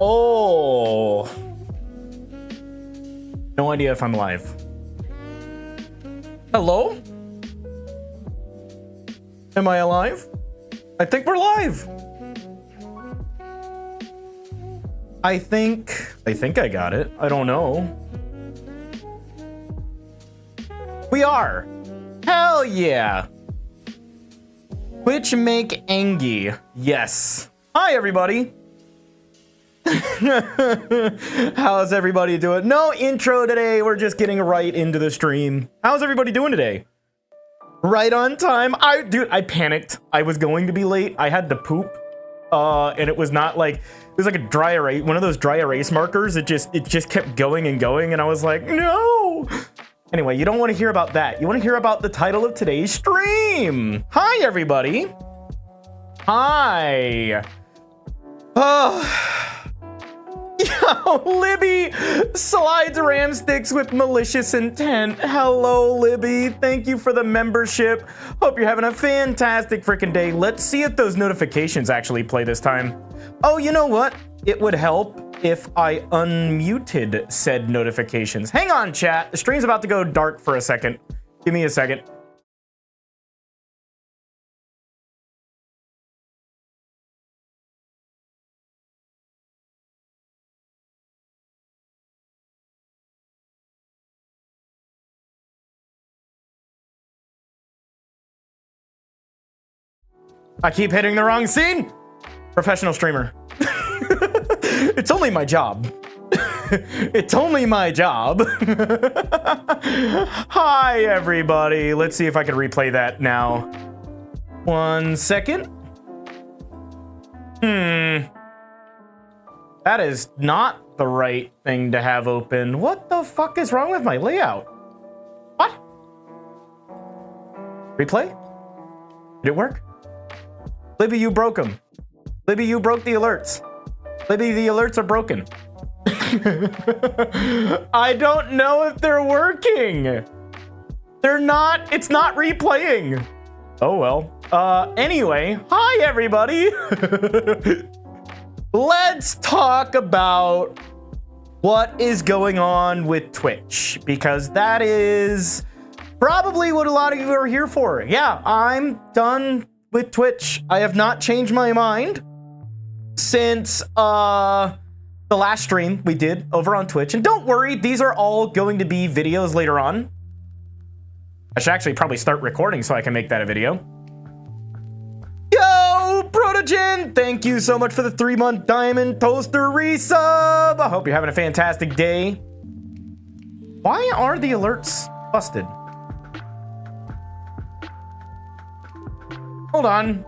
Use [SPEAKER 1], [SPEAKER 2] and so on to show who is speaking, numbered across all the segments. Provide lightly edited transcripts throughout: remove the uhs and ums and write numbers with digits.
[SPEAKER 1] Oh. No idea if I'm live. Hello? Am I alive? I think we're live. I think I got it. I don't know. We are. Hell yeah. Twitch make Angie. Yes. Hi, everybody. How's everybody doing? No intro today. We're just getting right into the stream. How's everybody doing today? Right on time. Dude, I panicked. I was going to be late. I had to poop. And it was not like, it was like a dry erase, one of those dry erase markers. It just kept going and going. And I was like, no. Anyway, you don't want to hear about that. You want to hear about the title of today's stream. Hi, everybody. Hi. Yo, Libby slides ram sticks with malicious intent. Hello, Libby. Thank you for the membership. Hope you're having a fantastic freaking day. Let's see if those notifications actually play this time. Oh, you know what? It would help if I unmuted said notifications. Hang on, chat. The stream's about to go dark for a second. Give me a second. I keep hitting the wrong scene. Professional streamer. It's only my job. It's only my job. Hi, everybody. Let's see if I can replay that now. 1 second. That is not the right thing to have open. What the fuck is wrong with my layout? What? Replay? Did it work? Libby, you broke them. Libby, you broke the alerts. Libby, the alerts are broken. I don't know if they're working. They're not. It's not replaying. Oh, well. Anyway, hi, everybody. Let's talk about what is going on with Twitch, because that is probably what a lot of you are here for. Yeah, I'm done with Twitch. I have not changed my mind since the last stream we did over on Twitch. And don't worry, these are all going to be videos later on. I should actually probably start recording so I can make that a video. Yo, Protogen, thank you so much for the 3-month diamond toaster resub. I hope you're having a fantastic day. Why are the alerts busted? Hold on.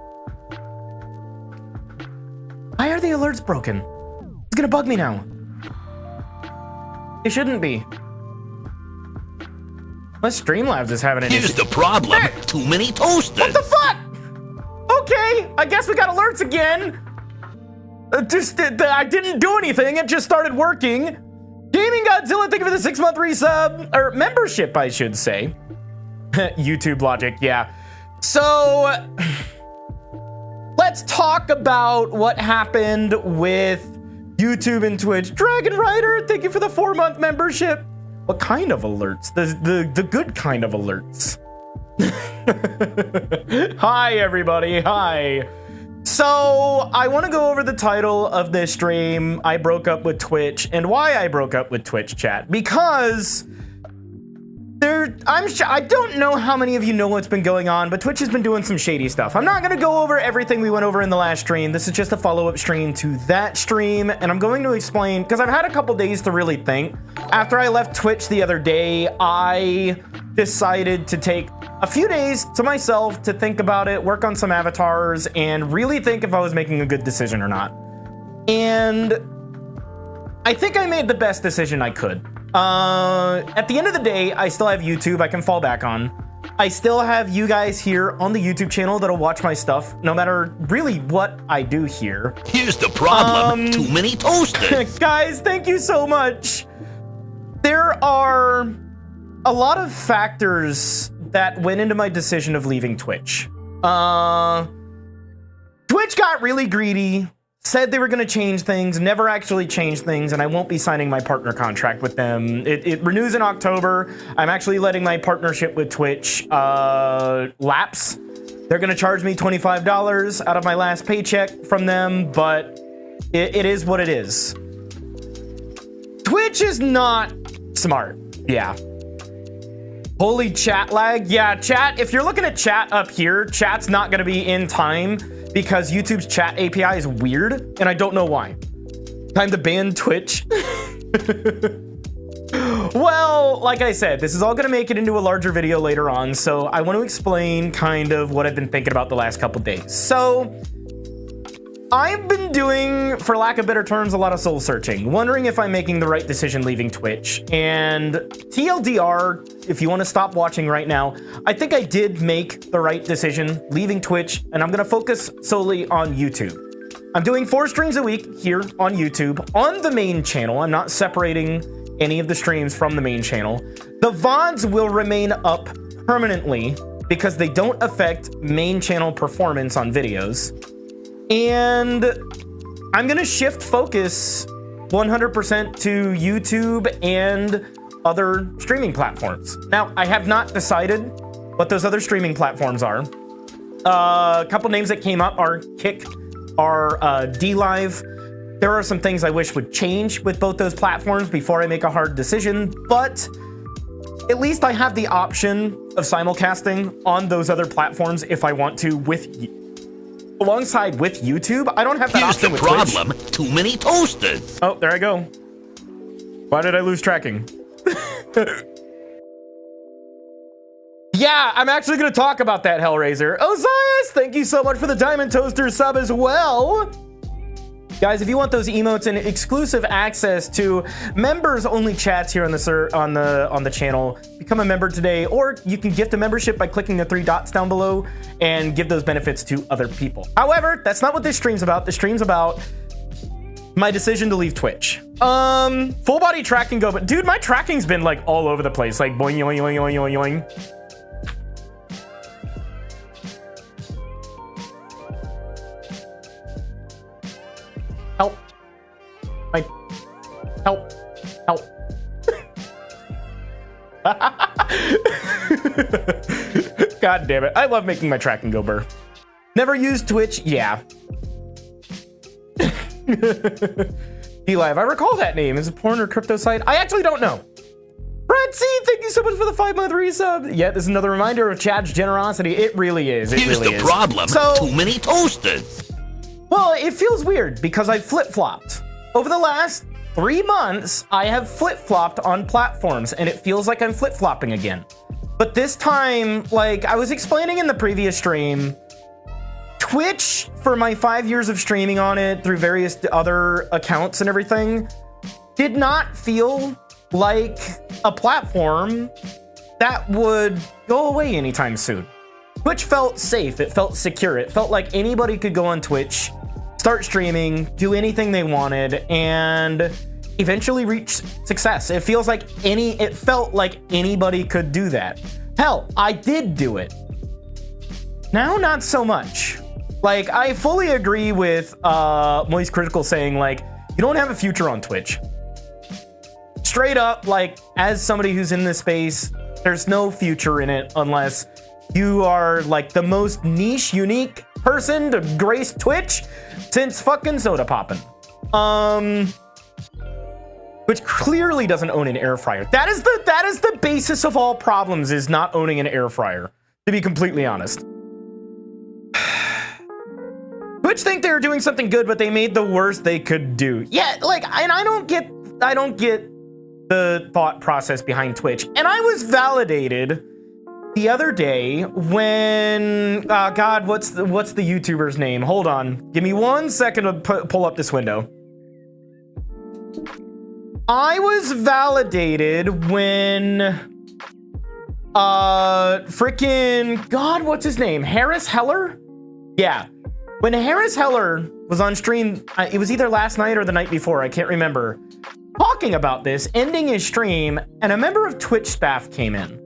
[SPEAKER 1] Why are the alerts broken? It's gonna bug me now. It shouldn't be. Unless Streamlabs is having an issue.
[SPEAKER 2] Here's the problem. Too many toasters.
[SPEAKER 1] What the fuck? Okay, I guess we got alerts again. I didn't do anything. It just started working. Gaming Godzilla, thank you for the 6-month resub. Or membership, I should say. YouTube logic, yeah. So, let's talk about what happened with YouTube and Twitch. Dragon Rider, thank you for the 4-month membership. What kind of alerts? The good kind of alerts. Hi, everybody. Hi. So, I want to go over the title of this stream. I broke up with Twitch, and why I broke up with Twitch, chat. Because I don't know how many of you know what's been going on, but Twitch has been doing some shady stuff. I'm not going to go over everything we went over in the last stream. This is just a follow-up stream to that stream, and I'm going to explain, because I've had a couple days to really think. After I left Twitch the other day, I decided to take a few days to myself to think about it, work on some avatars, and really think if I was making a good decision or not. And I think I made the best decision I could. At the end of the day, I still have YouTube I can fall back on. I still have you guys here on the YouTube channel that'll watch my stuff, no matter really what I do here.
[SPEAKER 2] Here's the problem. Too many toasters.
[SPEAKER 1] Guys, thank you so much. There are a lot of factors that went into my decision of leaving Twitch. Twitch got really greedy. said they were going to change things, never actually changed things, and I won't be signing my partner contract with them. It renews in October. I'm actually letting my partnership with Twitch lapse. They're going to charge me $25 out of my last paycheck from them, but it is what it is. Twitch is not smart. Yeah. Holy chat lag. Yeah, chat. If you're looking at chat up here, chat's not going to be in time because YouTube's chat API is weird, and I don't know why. Time to ban Twitch. Well, like I said, this is all going to make it into a larger video later on, so I want to explain kind of what I've been thinking about the last couple days. So, I've been doing, for lack of better terms, a lot of soul searching, wondering if I'm making the right decision leaving Twitch. And TLDR, if you want to stop watching right now, I think I did make the right decision leaving Twitch, and I'm going to focus solely on YouTube. I'm doing 4 streams a week here on YouTube on the main channel. I'm not separating any of the streams from the main channel. The VODs will remain up permanently because they don't affect main channel performance on videos. And I'm gonna shift focus 100% to YouTube and other streaming platforms. Now, I have not decided what those other streaming platforms are. A couple names that came up are Kick, are DLive. There are some things I wish would change with both those platforms before I make a hard decision, but at least I have the option of simulcasting on those other platforms if I want to alongside with YouTube. I don't have that option with Twitch.
[SPEAKER 2] Here's the problem, too many toasters.
[SPEAKER 1] Oh, there I go. Why did I lose tracking? Yeah, I'm actually going to talk about that, Hellraiser. Osias, thank you so much for the Diamond Toaster sub as well. Guys, if you want those emotes and exclusive access to members-only chats here on the channel, become a member today, or you can gift a membership by clicking the 3 dots down below and give those benefits to other people. However, that's not what this stream's about. The stream's about my decision to leave Twitch. Full body tracking go, but dude, my tracking's been like all over the place, like boing, yoing, yoing, yoing, yoing, yoing. Help. Help. Help. God damn it. I love making my tracking go burr. Never used Twitch? Yeah. DLive. I recall that name. Is it porn or crypto site? I actually don't know. Brad C, thank you so much for the 5-month resub. Yeah, this is another reminder of Chad's generosity. It really is. It
[SPEAKER 2] Here's
[SPEAKER 1] really
[SPEAKER 2] the
[SPEAKER 1] is.
[SPEAKER 2] problem.
[SPEAKER 1] So,
[SPEAKER 2] too many toasters.
[SPEAKER 1] well, it feels weird because I flip-flopped. Over the last 3 months, I have flip-flopped on platforms, and it feels like I'm flip-flopping again. But this time, like I was explaining in the previous stream, Twitch, for my 5 years of streaming on it through various other accounts and everything, did not feel like a platform that would go away anytime soon. Twitch felt safe, it felt secure, it felt like anybody could go on Twitch, start streaming, do anything they wanted, and eventually reach success. It felt like anybody could do that. Hell, I did do it. Now, not so much. Like, I fully agree with Moist Critical saying, like, you don't have a future on Twitch. Straight up, like, as somebody who's in this space, there's no future in it unless you are like the most niche, unique person to grace Twitch since fucking Soda Poppin'. Which clearly doesn't own an air fryer. That is the basis of all problems, is not owning an air fryer, to be completely honest. Twitch think they were doing something good, but they made the worst they could do. Yeah, like, and I don't get the thought process behind Twitch. And I was validated the other day when, God, what's the YouTuber's name? Hold on. Give me 1 second to pull up this window. I was validated when, freaking, God, what's his name? Harris Heller? Yeah. When Harris Heller was on stream, it was either last night or the night before, I can't remember, talking about this, ending his stream, and a member of Twitch staff came in.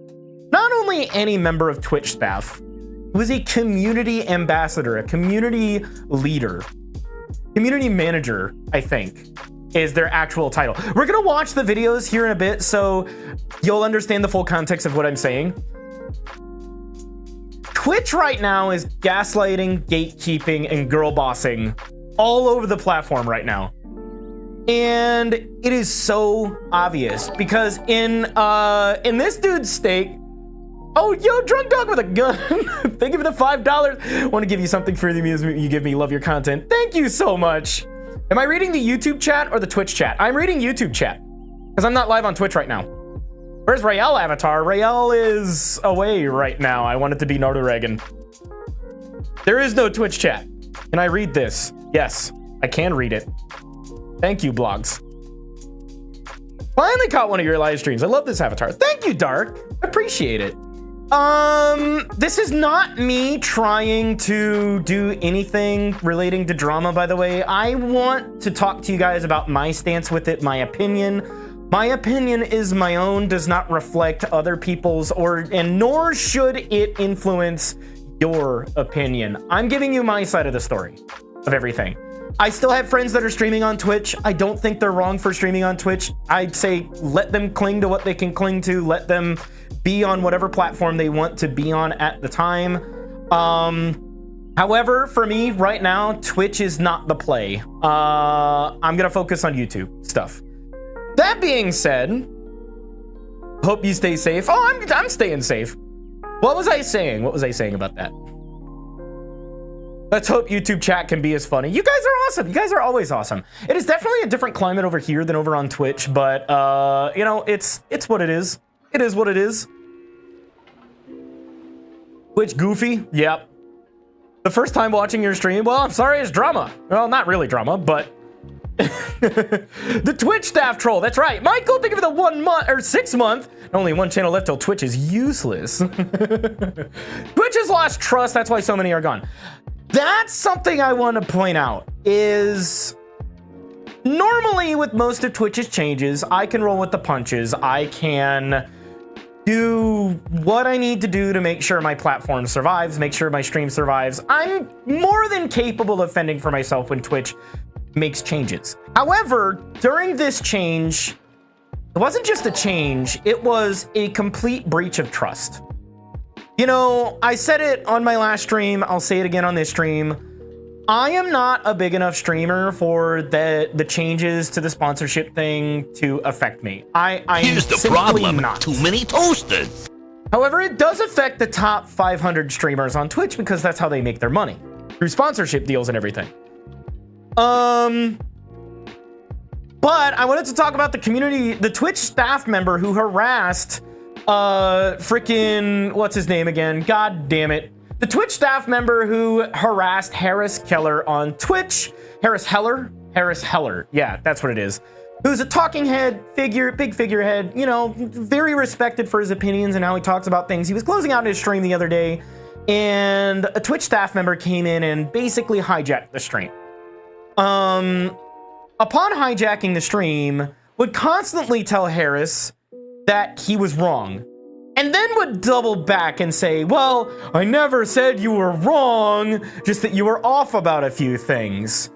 [SPEAKER 1] Not only any member of Twitch staff, he was a community ambassador, a community leader. Community manager, I think, is their actual title. We're gonna watch the videos here in a bit, so you'll understand the full context of what I'm saying. Twitch right now is gaslighting, gatekeeping, and girl bossing all over the platform right now. And it is so obvious because in this dude's stake, oh, yo, drunk dog with a gun. Thank you for the $5. Want to give you something for the amusement you give me. Love your content. Thank you so much. Am I reading the YouTube chat or the Twitch chat? I'm reading YouTube chat because I'm not live on Twitch right now. Where's Raeal avatar? Raeal is away right now. I want it to be Nardoregan. There is no Twitch chat. Can I read this? Yes, I can read it. Thank you, blogs. Finally caught one of your live streams. I love this avatar. Thank you, Dark. Appreciate it. This is not me trying to do anything relating to drama, by the way. I want to talk to you guys about my stance with it, my opinion. My opinion is my own, does not reflect other people's, and nor should it influence your opinion. I'm giving you my side of the story of everything. I still have friends that are streaming on Twitch. I don't think they're wrong for streaming on Twitch. I'd say let them cling to what they can cling to. Let them be on whatever platform they want to be on at the time. However, for me right now, Twitch is not the play. I'm gonna focus on YouTube stuff. That being said, hope you stay safe. Oh, I'm staying safe. What was I saying? What was I saying about that? Let's hope YouTube chat can be as funny. You guys are awesome. You guys are always awesome. It is definitely a different climate over here than over on Twitch, but you know, it's what it is. It is what it is. Twitch goofy? Yep. The first time watching your stream, well, I'm sorry, it's drama. Well, not really drama, but the Twitch staff troll. That's right. Michael, thank you for the 1 month or 6 month. Only one channel left till Twitch is useless. Twitch has lost trust. That's why so many are gone. That's something I want to point out is normally with most of Twitch's changes, I can roll with the punches. I can do what I need to do to make sure my platform survives, make sure my stream survives. I'm more than capable of fending for myself when Twitch makes changes. However, during this change, it wasn't just a change, it was a complete breach of trust. You know, I said it on my last stream, I'll say it again on this stream. I am not a big enough streamer for the changes to the sponsorship thing to affect me.
[SPEAKER 2] Here's the problem, not too many toasters.
[SPEAKER 1] However, it does affect the top 500 streamers on Twitch because that's how they make their money, through sponsorship deals and everything. But I wanted to talk about the community, the Twitch staff member who harassed freaking, what's his name again? God damn it. The Twitch staff member who harassed Harris Keller on Twitch. Harris Heller? Harris Heller. Yeah, that's what it is. Who's a talking head figure, big figurehead, you know, very respected for his opinions and how he talks about things. He was closing out his stream the other day, and a Twitch staff member came in and basically hijacked the stream. Upon hijacking the stream, would constantly tell Harris that he was wrong, and then would double back and say, well, I never said you were wrong, just that you were off about a few things.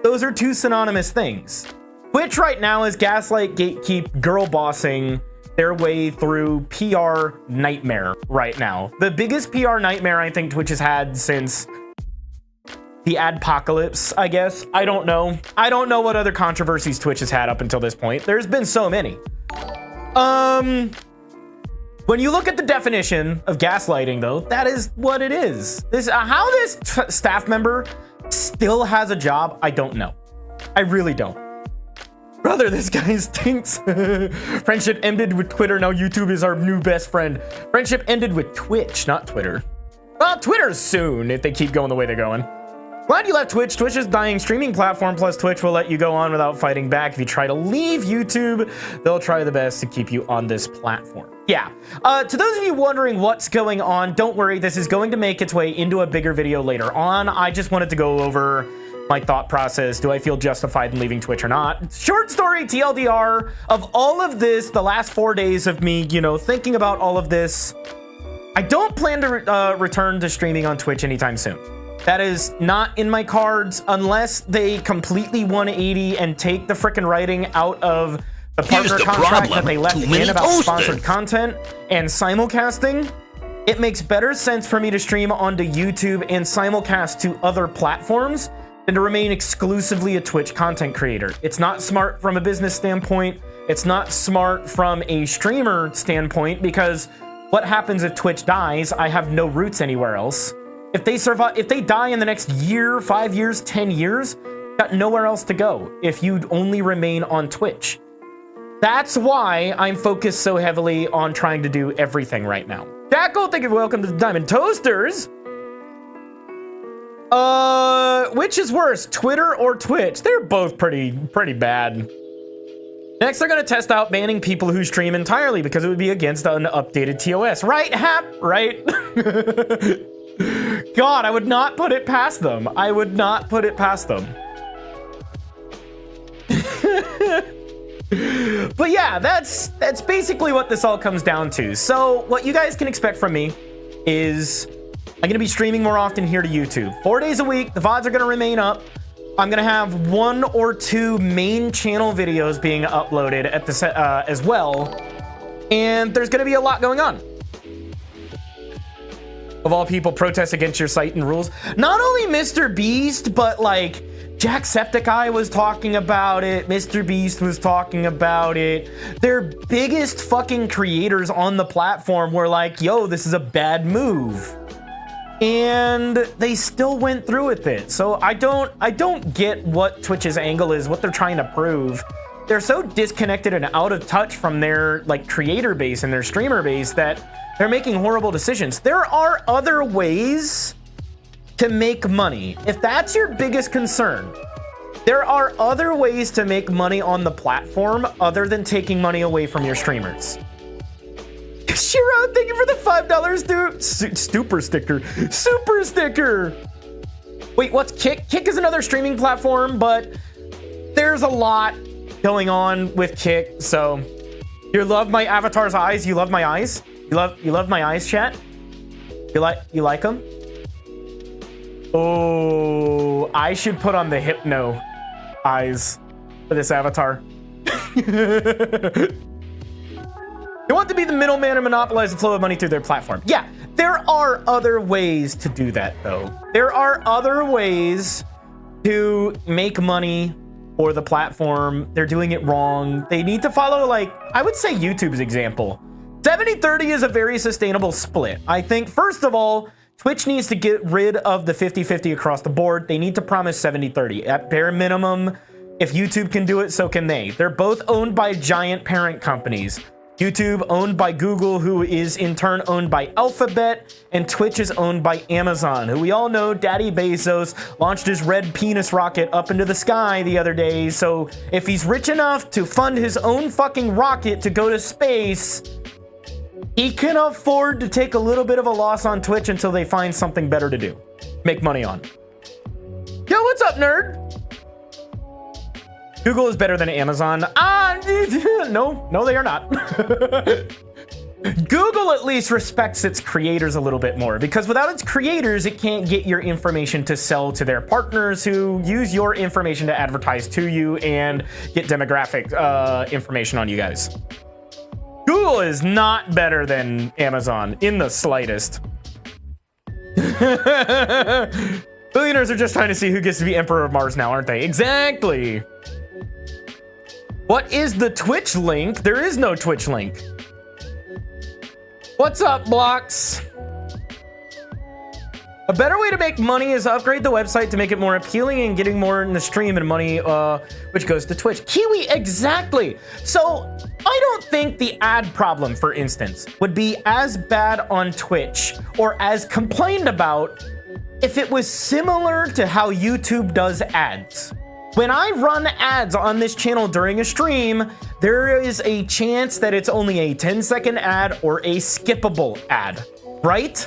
[SPEAKER 1] Those are two synonymous things. Twitch right now is gaslight, gatekeep, girl bossing their way through PR nightmare right now. The biggest PR nightmare I think Twitch has had since the adpocalypse, I guess. I don't know. I don't know what other controversies Twitch has had up until this point. There's been so many. When you look at the definition of gaslighting, though, that is what it is. How this staff member still has a job, I don't know. I really don't. Brother, this guy stinks. Friendship ended with Twitter. Now YouTube is our new best friend. Friendship ended with Twitch, not Twitter. Well, Twitter's soon if they keep going the way they're going. Glad you left Twitch. Twitch is dying streaming platform, plus Twitch will let you go on without fighting back. If you try to leave YouTube, they'll try the best to keep you on this platform. Yeah. To those of you wondering what's going on, don't worry. This is going to make its way into a bigger video later on. I just wanted to go over my thought process. Do I feel justified in leaving Twitch or not? Short story, TLDR, of all of this, the last 4 days of me, you know, thinking about all of this, I don't plan to return to streaming on Twitch anytime soon. That is not in my cards unless they completely 180 and take the frickin' writing out of the partner contract that they left in about sponsored content and simulcasting. It makes better sense for me to stream onto YouTube and simulcast to other platforms than to remain exclusively a Twitch content creator. It's not smart from a business standpoint. It's not smart from a streamer standpoint, because what happens if Twitch dies? I have no roots anywhere else. If they survive, if they die in the next year, 5 years, 10 years, got nowhere else to go if you'd only remain on Twitch. That's why I'm focused so heavily on trying to do everything right now. Jackal, thank you, welcome to the Diamond Toasters. Which is worse, Twitter or Twitch? They're both pretty bad. Next, they're gonna test out banning people who stream entirely because it would be against an updated TOS. Right, Hap? Right? God, I would not put it past them. I would not put it past them. But yeah, that's basically what this all comes down to. So what you guys can expect from me is I'm going to be streaming more often here to YouTube. 4 days a week, the VODs are going to remain up. I'm going to have 1 or 2 main channel videos being uploaded at the as well. And there's going to be a lot going on. Of all people, protest against your site and rules. Not only Mr. Beast, but like Jacksepticeye was talking about it. Mr. Beast was talking about it. Their biggest fucking creators on the platform were like, yo, this is a bad move. And they still went through with it. So I don't get what Twitch's angle is, what they're trying to prove. They're so disconnected and out of touch from their like creator base and their streamer base that they're making horrible decisions. There are other ways to make money. If that's your biggest concern, there are other ways to make money on the platform other than taking money away from your streamers. Shiro, thank you for the $5 super sticker. Super sticker. Wait, what's Kick? Kick is another streaming platform, but there's a lot going on with Kick. So you love my avatar's eyes. You love my eyes. You love my eyes, chat. You like them? Oh, I should put on the hypno eyes for this avatar. They want to be the middleman and monopolize the flow of money through their platform. Yeah, there are other ways to do that, though. There are other ways to make money for the platform. They're doing it wrong. They need to follow, like, I would say YouTube's example. 70-30 is a very sustainable split. I think, first of all, Twitch needs to get rid of the 50-50 across the board. They need to promise 70-30. At bare minimum, if YouTube can do it, so can they. They're both owned by giant parent companies. YouTube owned by Google, who is in turn owned by Alphabet, and Twitch is owned by Amazon, who we all know Daddy Bezos launched his red penis rocket up into the sky the other day. So if he's rich enough to fund his own fucking rocket to go to space, he can afford to take a little bit of a loss on Twitch until they find something better to do. Make money on. Yo, what's up, nerd? Google is better than Amazon. No, they are not. Google at least respects its creators a little bit more, because without its creators, it can't get your information to sell to their partners who use your information to advertise to you and get demographic information on you guys. Google is not better than Amazon in the slightest. Billionaires are just trying to see who gets to be Emperor of Mars now, aren't they? Exactly. What is the Twitch link? There is no Twitch link. What's up, Blocks? A better way to make money is to upgrade the website to make it more appealing and getting more in the stream and money, which goes to Twitch. Kiwi, exactly. So I don't think the ad problem, for instance, would be as bad on Twitch or as complained about if it was similar to how YouTube does ads. When I run ads on this channel during a stream, there is a chance that it's only a 10-second ad or a skippable ad, right?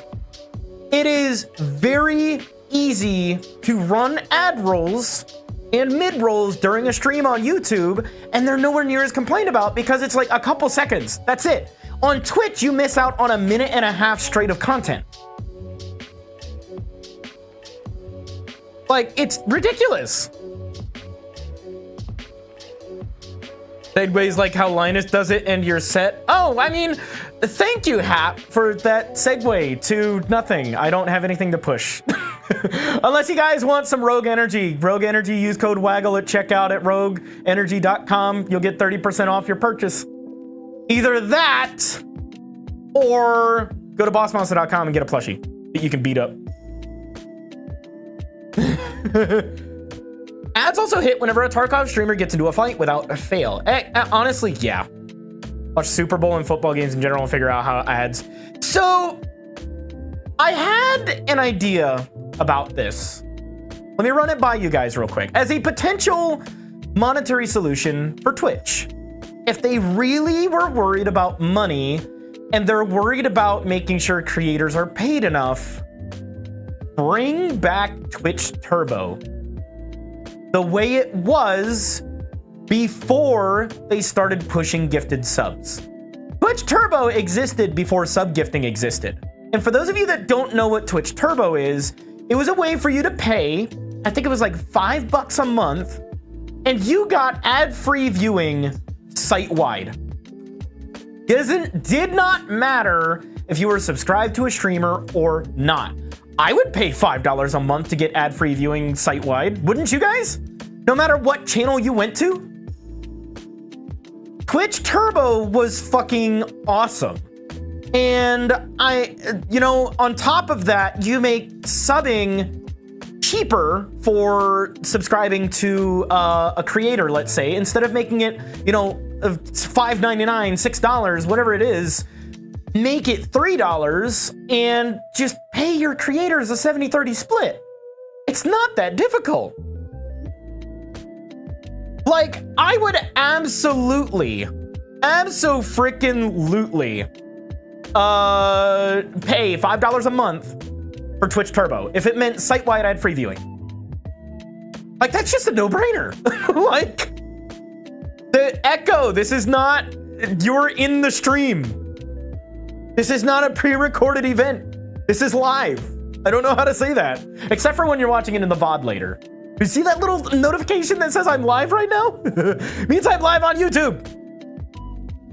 [SPEAKER 1] It is very easy to run ad rolls and mid rolls during a stream on YouTube, and they're nowhere near as complained about because it's like a couple seconds. That's it. On Twitch, you miss out on a minute and a half straight of content. Like, it's ridiculous. Segues like how Linus does it and you're set. Oh, I mean, thank you, Hap, for that segue to nothing. I don't have anything to push. Unless you guys want some Rogue Energy. Rogue Energy, use code WAGGLE at checkout at rogueenergy.com. You'll get 30% off your purchase. Either that, or go to bossmonster.com and get a plushie that you can beat up. Ads also hit whenever a Tarkov streamer gets into a fight without a fail. Honestly, yeah. Watch Super Bowl and football games in general and figure out how ads. So, I had an idea about this. Let me run it by you guys real quick. As a potential monetary solution for Twitch. If they really were worried about money and they're worried about making sure creators are paid enough, bring back Twitch Turbo the way it was before they started pushing gifted subs. Twitch Turbo existed before sub gifting existed. And for those of you that don't know what Twitch Turbo is, it was a way for you to pay, I think it was like $5 a month, and you got ad-free viewing site-wide. Did not matter if you were subscribed to a streamer or not. I would pay $5 a month to get ad-free viewing site-wide, wouldn't you guys? No matter what channel you went to. Twitch Turbo was fucking awesome. And on top of that, you make subbing cheaper for subscribing to a creator, let's say, instead of making it, $5.99, $6, whatever it is, make it $3 and just pay your creators a 70-30 split. It's not that difficult. Like, I would absolutely abso-freaking-lutely pay $5 a month for Twitch Turbo if it meant site-wide ad-free viewing. Like, that's just a no-brainer. Like, the Echo, this is not, you're in the stream. This is not a pre-recorded event. This is live. I don't know how to say that, except for when you're watching it in the VOD later. You see that little notification that says I'm live right now? Means I'm live on YouTube.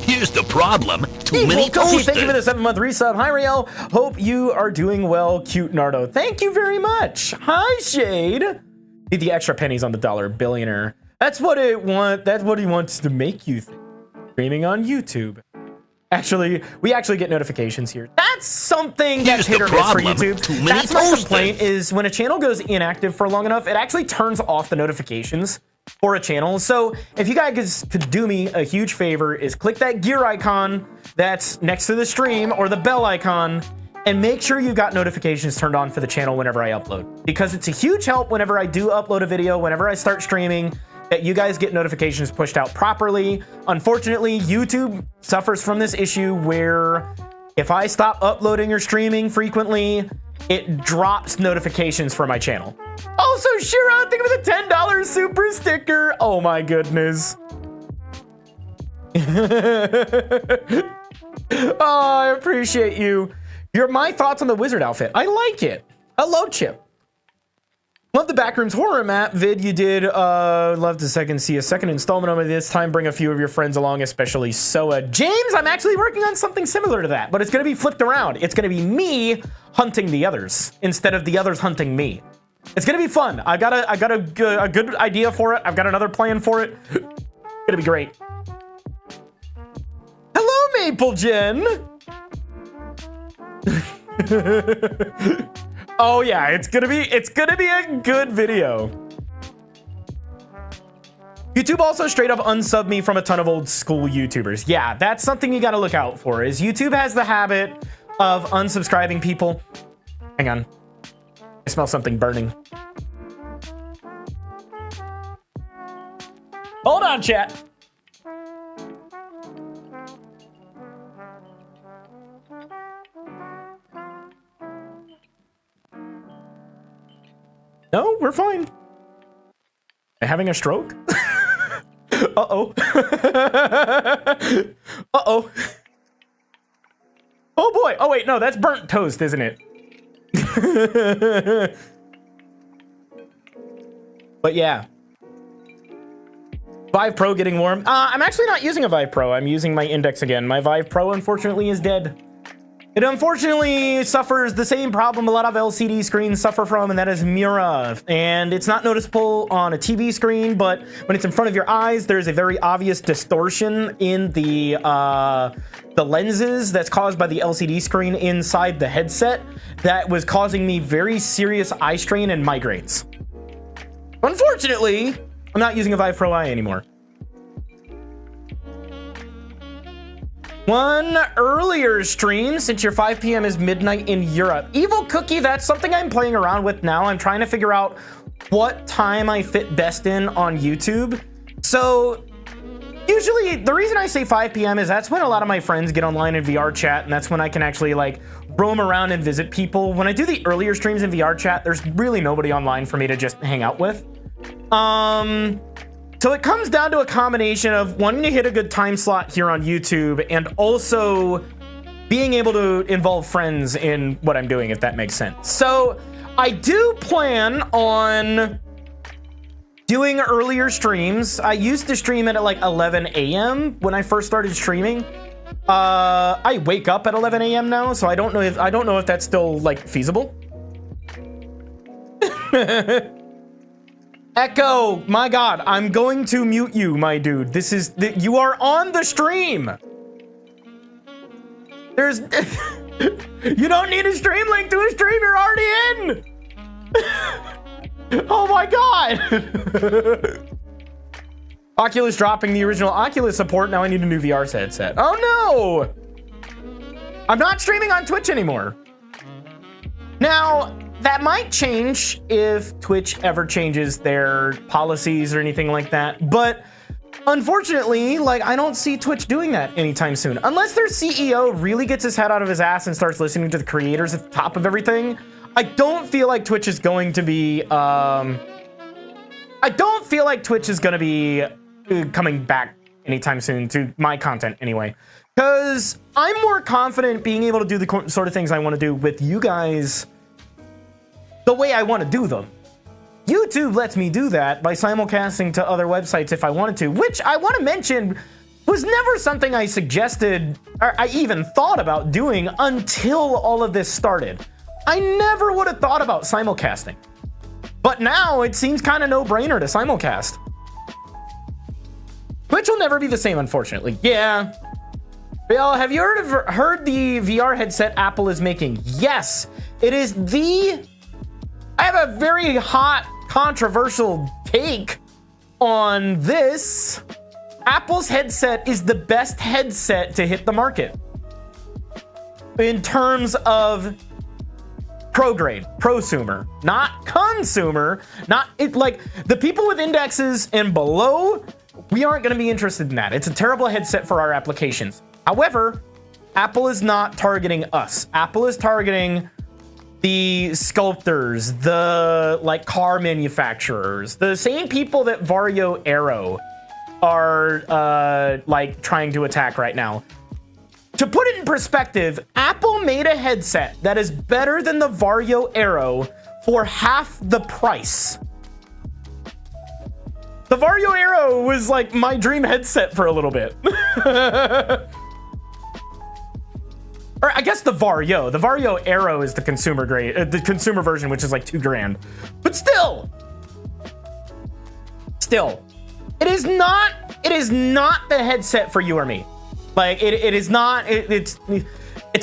[SPEAKER 2] Here's the problem. Too many toasters.
[SPEAKER 1] Thank you for the 7-month resub. Hi, Raeal. Hope you are doing well, cute Nardo. Thank you very much. Hi, Shade. Need the extra pennies on the dollar, billionaire. That's what it want. That's what he wants to make you think. Streaming on YouTube. Actually, we actually get notifications here. That's something that's hit or miss for YouTube. That's my complaint, is when a channel goes inactive for long enough, it actually turns off the notifications for a channel. So if you guys could do me a huge favor, is click that gear icon that's next to the stream or the bell icon and make sure you got notifications turned on for the channel whenever I upload, because it's a huge help whenever I do upload a video, whenever I start streaming, that you guys get notifications pushed out properly. Unfortunately, YouTube suffers from this issue where if I stop uploading or streaming frequently, it drops notifications for my channel. Also, Shira, thank you for the $10 super sticker. Oh my goodness. Oh, I appreciate you. My thoughts on the wizard outfit. I like it. Hello, Chip. Love the Backrooms horror map vid you did. Love to see a second installment of it this time. Bring a few of your friends along, especially Soa. James, I'm actually working on something similar to that, but it's going to be flipped around. It's going to be me hunting the others instead of the others hunting me. It's going to be fun. I got a good idea for it. I've got another plan for it. It's going to be great. Hello, Maple Jen. Oh yeah, it's gonna be a good video. YouTube also straight up unsub me from a ton of old school YouTubers. Yeah, that's something you gotta look out for, is YouTube has the habit of unsubscribing people. Hang on. I smell something burning. Hold on, chat. No, we're fine. Am I having a stroke? Uh-oh. Uh-oh. Oh boy. Oh wait, no, that's burnt toast, isn't it? But yeah. Vive Pro getting warm. I'm actually not using a Vive Pro. I'm using my Index again. My Vive Pro, unfortunately, is dead. It unfortunately suffers the same problem a lot of LCD screens suffer from, and that is mirror. And it's not noticeable on a TV screen, but when it's in front of your eyes, there's a very obvious distortion in the lenses that's caused by the LCD screen inside the headset that was causing me very serious eye strain and migraines. Unfortunately, I'm not using a Vive Pro Eye anymore. One earlier stream, since your 5 p.m. is midnight in Europe. Evil Cookie, that's something I'm playing around with now. I'm trying to figure out what time I fit best in on YouTube. So usually the reason I say 5 p.m. is that's when a lot of my friends get online in VR chat, and that's when I can actually like roam around and visit people. When I do the earlier streams in VR chat, there's really nobody online for me to just hang out with. So it comes down to a combination of wanting to hit a good time slot here on YouTube and also being able to involve friends in what I'm doing, if that makes sense. So I do plan on doing earlier streams. I used to stream at like 11 a.m. when I first started streaming. I wake up at 11 a.m. now, so I don't know if that's still like feasible. Echo, my God, I'm going to mute you, my dude. You are on the stream. There's, you don't need a stream link to a stream, you're already in. Oh my God. Oculus dropping the original Oculus support, now I need a new VR headset. Oh no. I'm not streaming on Twitch anymore. Now, that might change if Twitch ever changes their policies or anything like that. But unfortunately, like, I don't see Twitch doing that anytime soon. Unless their CEO really gets his head out of his ass and starts listening to the creators at the top of everything. I don't feel like Twitch is going to be, coming back anytime soon to my content anyway. Because I'm more confident being able to do the sort of things I want to do with you guys the way I want to do them. YouTube lets me do that by simulcasting to other websites if I wanted to, which I want to mention was never something I suggested or I even thought about doing until all of this started. I never would have thought about simulcasting. But now it seems kind of no-brainer to simulcast. Which will never be the same, unfortunately. Yeah. Raeal, have you heard the VR headset Apple is making? Yes. It is I have a very hot, controversial take on this. Apple's headset is the best headset to hit the market in terms of pro grade, prosumer, not consumer, like the people with indexes and below, we aren't going to be interested in that. It's a terrible headset for our applications. However, Apple is not targeting us. Apple is targeting the sculptors, the like car manufacturers, the same people that Vario Aero are like trying to attack right now. To put it in perspective, Apple made a headset that is better than the Vario Aero for half the price. The Vario Aero was like my dream headset for a little bit. Or I guess the Vario Aero is the consumer grade, the consumer version, which is like $2,000. But still, it is not the headset for you or me. Like it is not. It's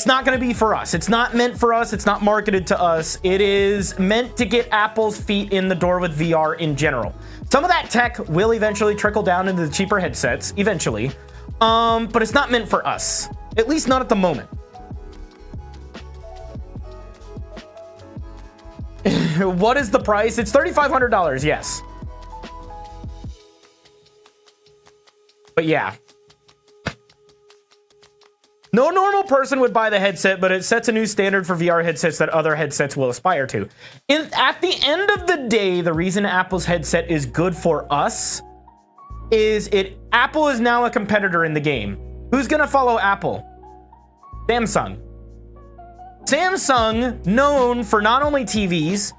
[SPEAKER 1] not going to be for us. It's not meant for us. It's not marketed to us. It is meant to get Apple's feet in the door with VR in general. Some of that tech will eventually trickle down into the cheaper headsets eventually, but it's not meant for us. At least not at the moment. What is the price? It's $3,500, yes. But yeah. No normal person would buy the headset, but it sets a new standard for VR headsets that other headsets will aspire to. At the end of the day, the reason Apple's headset is good for us is Apple is now a competitor in the game. Who's gonna follow Apple? Samsung. Samsung, known for not only TVs,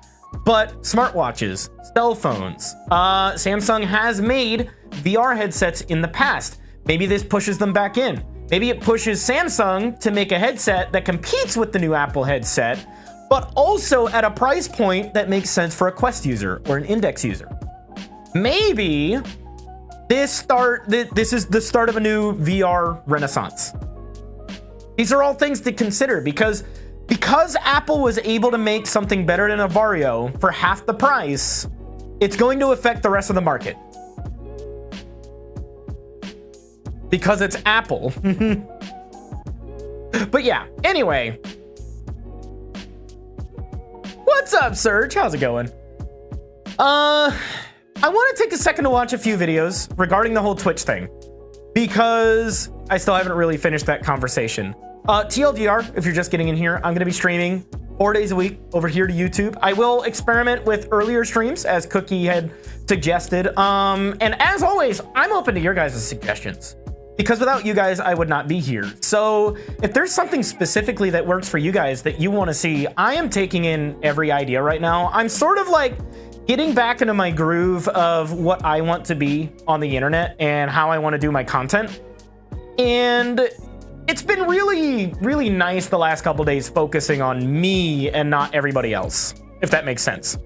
[SPEAKER 1] but smartwatches. Cell phones. Samsung has made VR headsets in the past. Maybe this pushes them back in. Maybe it pushes Samsung to make a headset that competes with the new Apple headset, but also at a price point that makes sense for a Quest user or an Index user. Maybe this is the start of a new VR renaissance. These are all things to consider because Apple was able to make something better than a Vario for half the price, it's going to affect the rest of the market. Because it's Apple. But yeah, anyway. What's up, Serge? How's it going? I want to take a second to watch a few videos regarding the whole Twitch thing, because I still haven't really finished that conversation. TLDR, if you're just getting in here, I'm going to be streaming 4 days a week over here to YouTube. I will experiment with earlier streams, as Cookie had suggested. And as always, I'm open to your guys' suggestions, because without you guys, I would not be here. So if there's something specifically that works for you guys that you want to see, I am taking in every idea right now. I'm sort of like getting back into my groove of what I want to be on the internet and how I want to do my content. And it's been really, really nice the last couple days focusing on me and not everybody else, if that makes sense.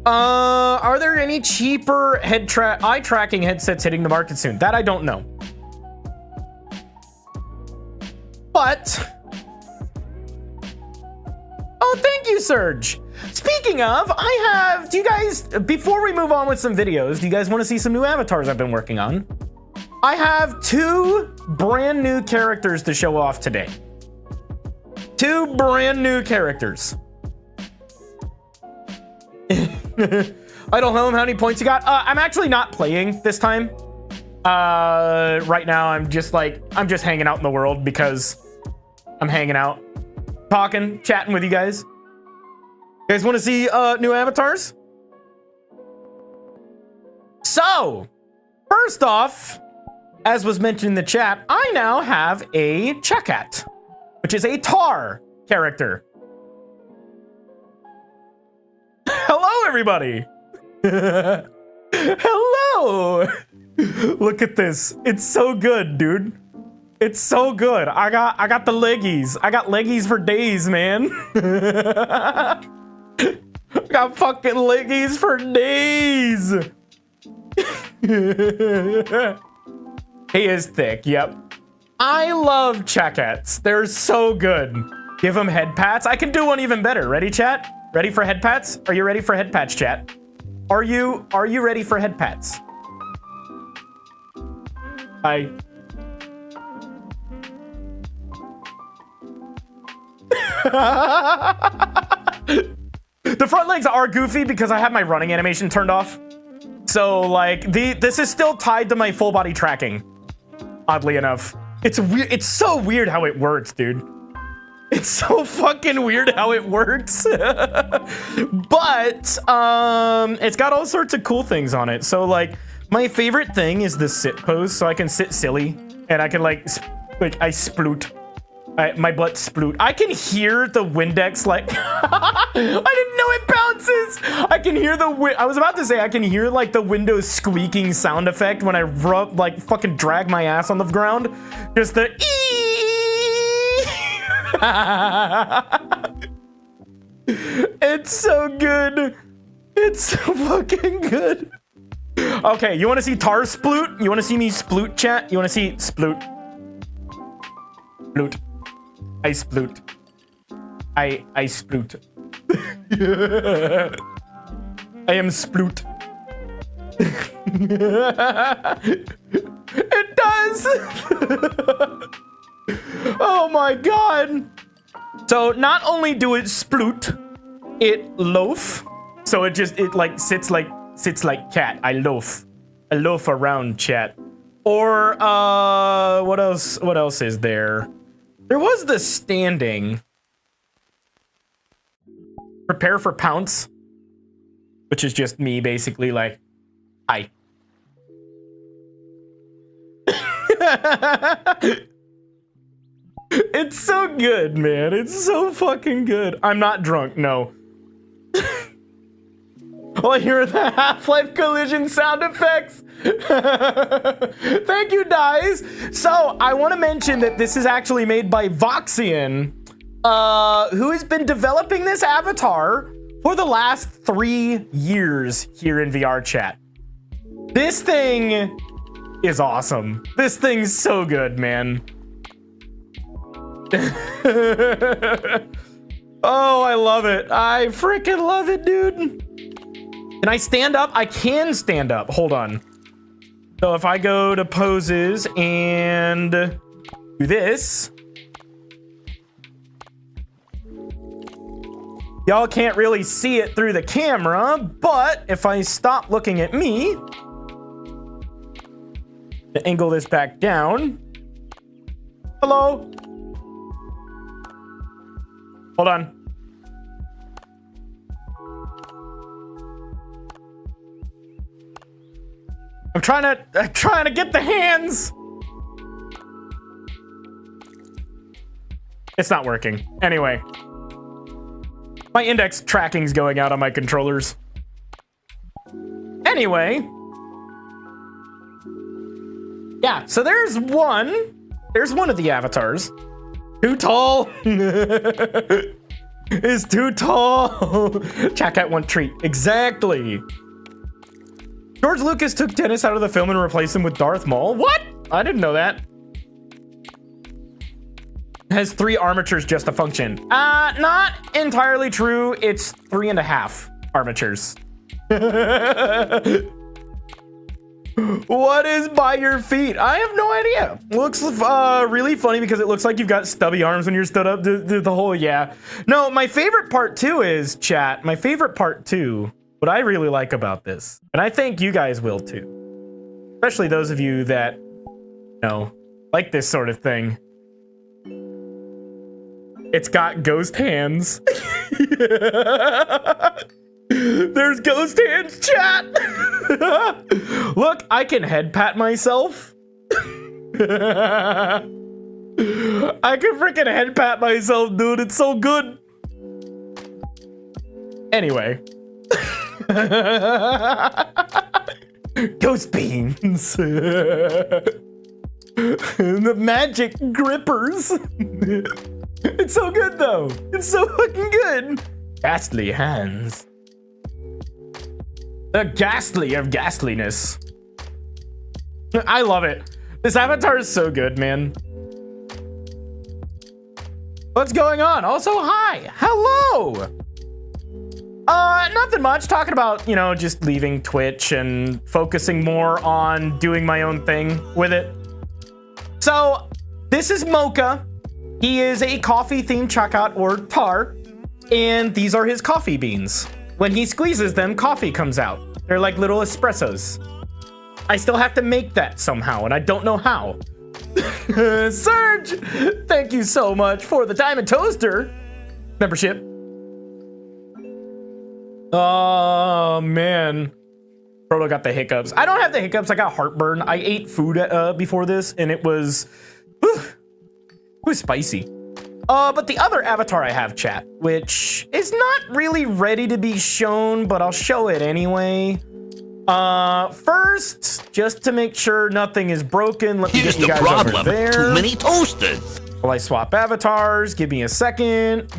[SPEAKER 1] Are there any cheaper eye tracking headsets hitting the market soon? That I don't know. But oh, thank you, Serge. Speaking of, do you guys, before we move on with some videos, do you guys want to see some new avatars I've been working on? I have 2 brand new characters to show off today. 2 brand new characters. I don't know how many points you got. I'm actually not playing this time. Right now, I'm just hanging out in the world because I'm hanging out, talking, chatting with you guys. You guys want to see new avatars? So, first off, as was mentioned in the chat, I now have a Chakat, which is a Tar character. Hello, everybody. Hello. Look at this. It's so good, dude. It's so good. I got the leggies. I got leggies for days, man. I got fucking leggies for days. He is thick, yep. I love Chakats. They're so good. Give them head pats. I can do one even better. Ready, chat? Ready for head pats? Are you ready for head pats, chat? Are you ready for head pats? Hi. The front legs are goofy because I have my running animation turned off. So like this is still tied to my full body tracking. Oddly enough. It's weird. It's so weird how it works, dude. It's so fucking weird how it works. But it's got all sorts of cool things on it. So like my favorite thing is the sit pose, so I can sit silly and I can like I sploot. My butt sploot. I can hear the Windex like I didn't know it bounces. I can hear I was about to say I can hear like the Windows squeaking sound effect when I fucking drag my ass on the ground. Just the It's so good. It's so fucking good. Okay, you want to see Tar sploot? You want to see me sploot, chat? You want to see sploot? Sploot. I sploot. I sploot. I am sploot. It does. Oh my god. So not only do it sploot, it loaf. So it like sits like cat. I loaf around, chat. Or what else is there? There was the standing. Prepare for pounce, which is just me basically like, hi. It's so good, man. It's so fucking good. I'm not drunk, no. All I hear are the Half-Life collision sound effects. Thank you, guys. So I want to mention that this is actually made by Voxian, who has been developing this avatar for the last 3 years here in VR chat. This thing is awesome. This thing's so good, man. Oh, I love it. I freaking love it, dude. Can I stand up? I can stand up. Hold on. So if I go to poses and do this, y'all can't really see it through the camera, but if I stop looking at me, to angle this back down. Hello? Hold on. I'm trying to get the hands. It's not working. Anyway. My index tracking's going out on my controllers. Anyway. Yeah, so there's one. There's one of the avatars. Too tall. Is too tall. Chat cat want treat. Exactly. George Lucas took Dennis out of the film and replaced him with Darth Maul. What? I didn't know that. Has 3 armatures just to function. Not entirely true. It's 3.5 armatures. What is by your feet? I have no idea. Looks really funny because it looks like you've got stubby arms when you're stood up. The whole, yeah. No, my favorite part too is, chat, my favorite part too, what I really like about this, and I think you guys will too, especially those of you that, you know, like this sort of thing. It's got ghost hands. There's ghost hands, chat. Look, I can head pat myself. I can freaking head pat myself, dude. It's so good. Anyway. Ghost beams. The magic grippers. It's so good, though. It's so fucking good. Ghastly hands. The ghastly of ghastliness. I love it. This avatar is so good, man. What's going on? Also, hi. Hello. Nothing much. Talking about, you know, just leaving Twitch and focusing more on doing my own thing with it. So, this is Mocha. He is a coffee-themed checkout or tar, and these are his coffee beans. When he squeezes them, coffee comes out. They're like little espressos. I still have to make that somehow, and I don't know how. Serge, thank you so much for the Diamond Toaster membership. Oh, man. Proto got the hiccups. I don't have the hiccups. I got heartburn. I ate food before this, and it was spicy. But the other avatar I have, chat, which is not really ready to be shown, but I'll show it anyway. First, just to make sure nothing is broken, let me get you guys over there.
[SPEAKER 2] Too many toasters.
[SPEAKER 1] While I swap avatars, give me a second.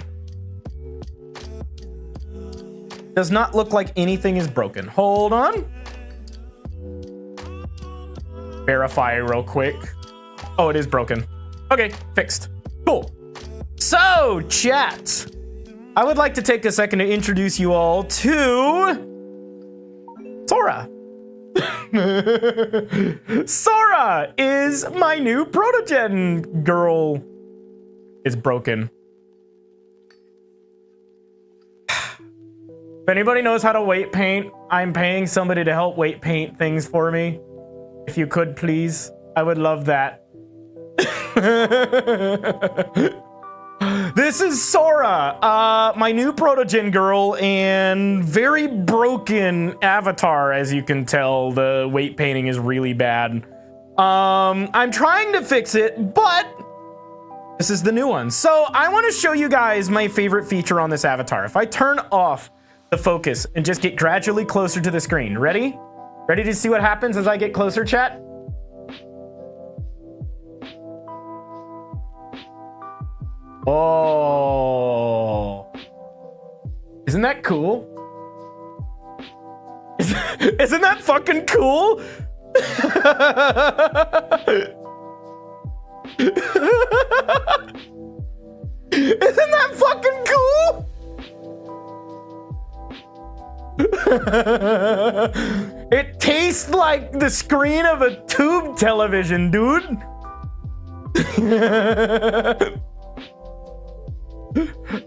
[SPEAKER 1] Does not look like anything is broken. Hold on. Verify real quick. Oh, it is broken. Okay, fixed. Cool. So, chat, I would like to take a second to introduce you all to Sora. Sora is my new protogen girl. It's broken. If anybody knows how to weight paint, I'm paying somebody to help weight paint things for me. If you could, please, I would love that. This is Sora, my new protogen girl and very broken avatar, as you can tell. The weight painting is really bad. I'm trying to fix it, but this is the new one. So I want to show you guys my favorite feature on this avatar. If I turn off the focus and just get gradually closer to the screen. Ready? Ready to see what happens as I get closer, chat? Oh. Isn't that cool? Isn't that fucking cool? Isn't that fucking cool? It tastes like the screen of a tube television, dude.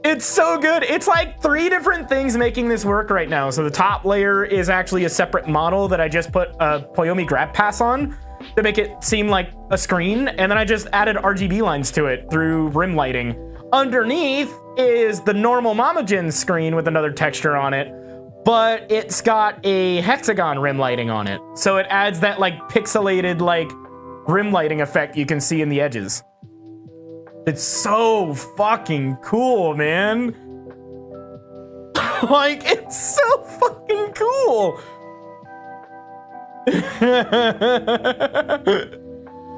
[SPEAKER 1] It's so good. It's like 3 different things making this work right now. So the top layer is actually a separate model that I just put a Poyomi grab pass on to make it seem like a screen. And then I just added RGB lines to it through rim lighting. Underneath is the normal Mamajin screen with another texture on it, but it's got a hexagon rim lighting on it. So it adds that like pixelated like rim lighting effect you can see in the edges. It's so fucking cool, man. Like, it's so fucking cool.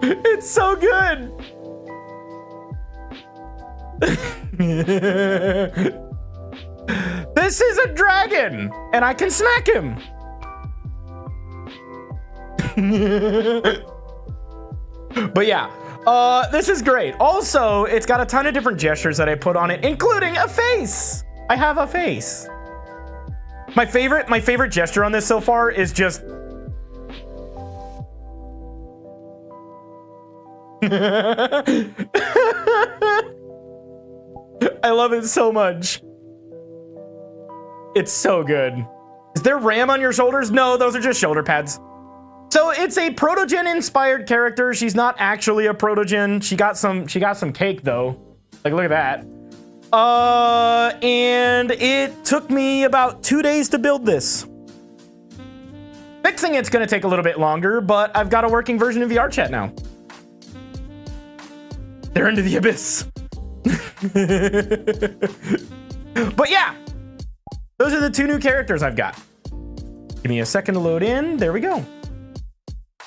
[SPEAKER 1] It's so good. This is a dragon, and I can smack him. But yeah. This is great. Also, it's got a ton of different gestures that I put on it, including a face. I have a face. My favorite gesture on this so far is just I love it so much. It's so good. Is there RAM on your shoulders? No, those are just shoulder pads. So it's a protogen inspired character. She's not actually a protogen. She got some cake though. Like, look at that. And it took me about 2 days to build this. Fixing it's gonna take a little bit longer, but I've got a working version of VR chat now. They're into the abyss. But yeah, those are the 2 new characters I've got. Give me a second to load in. There we go.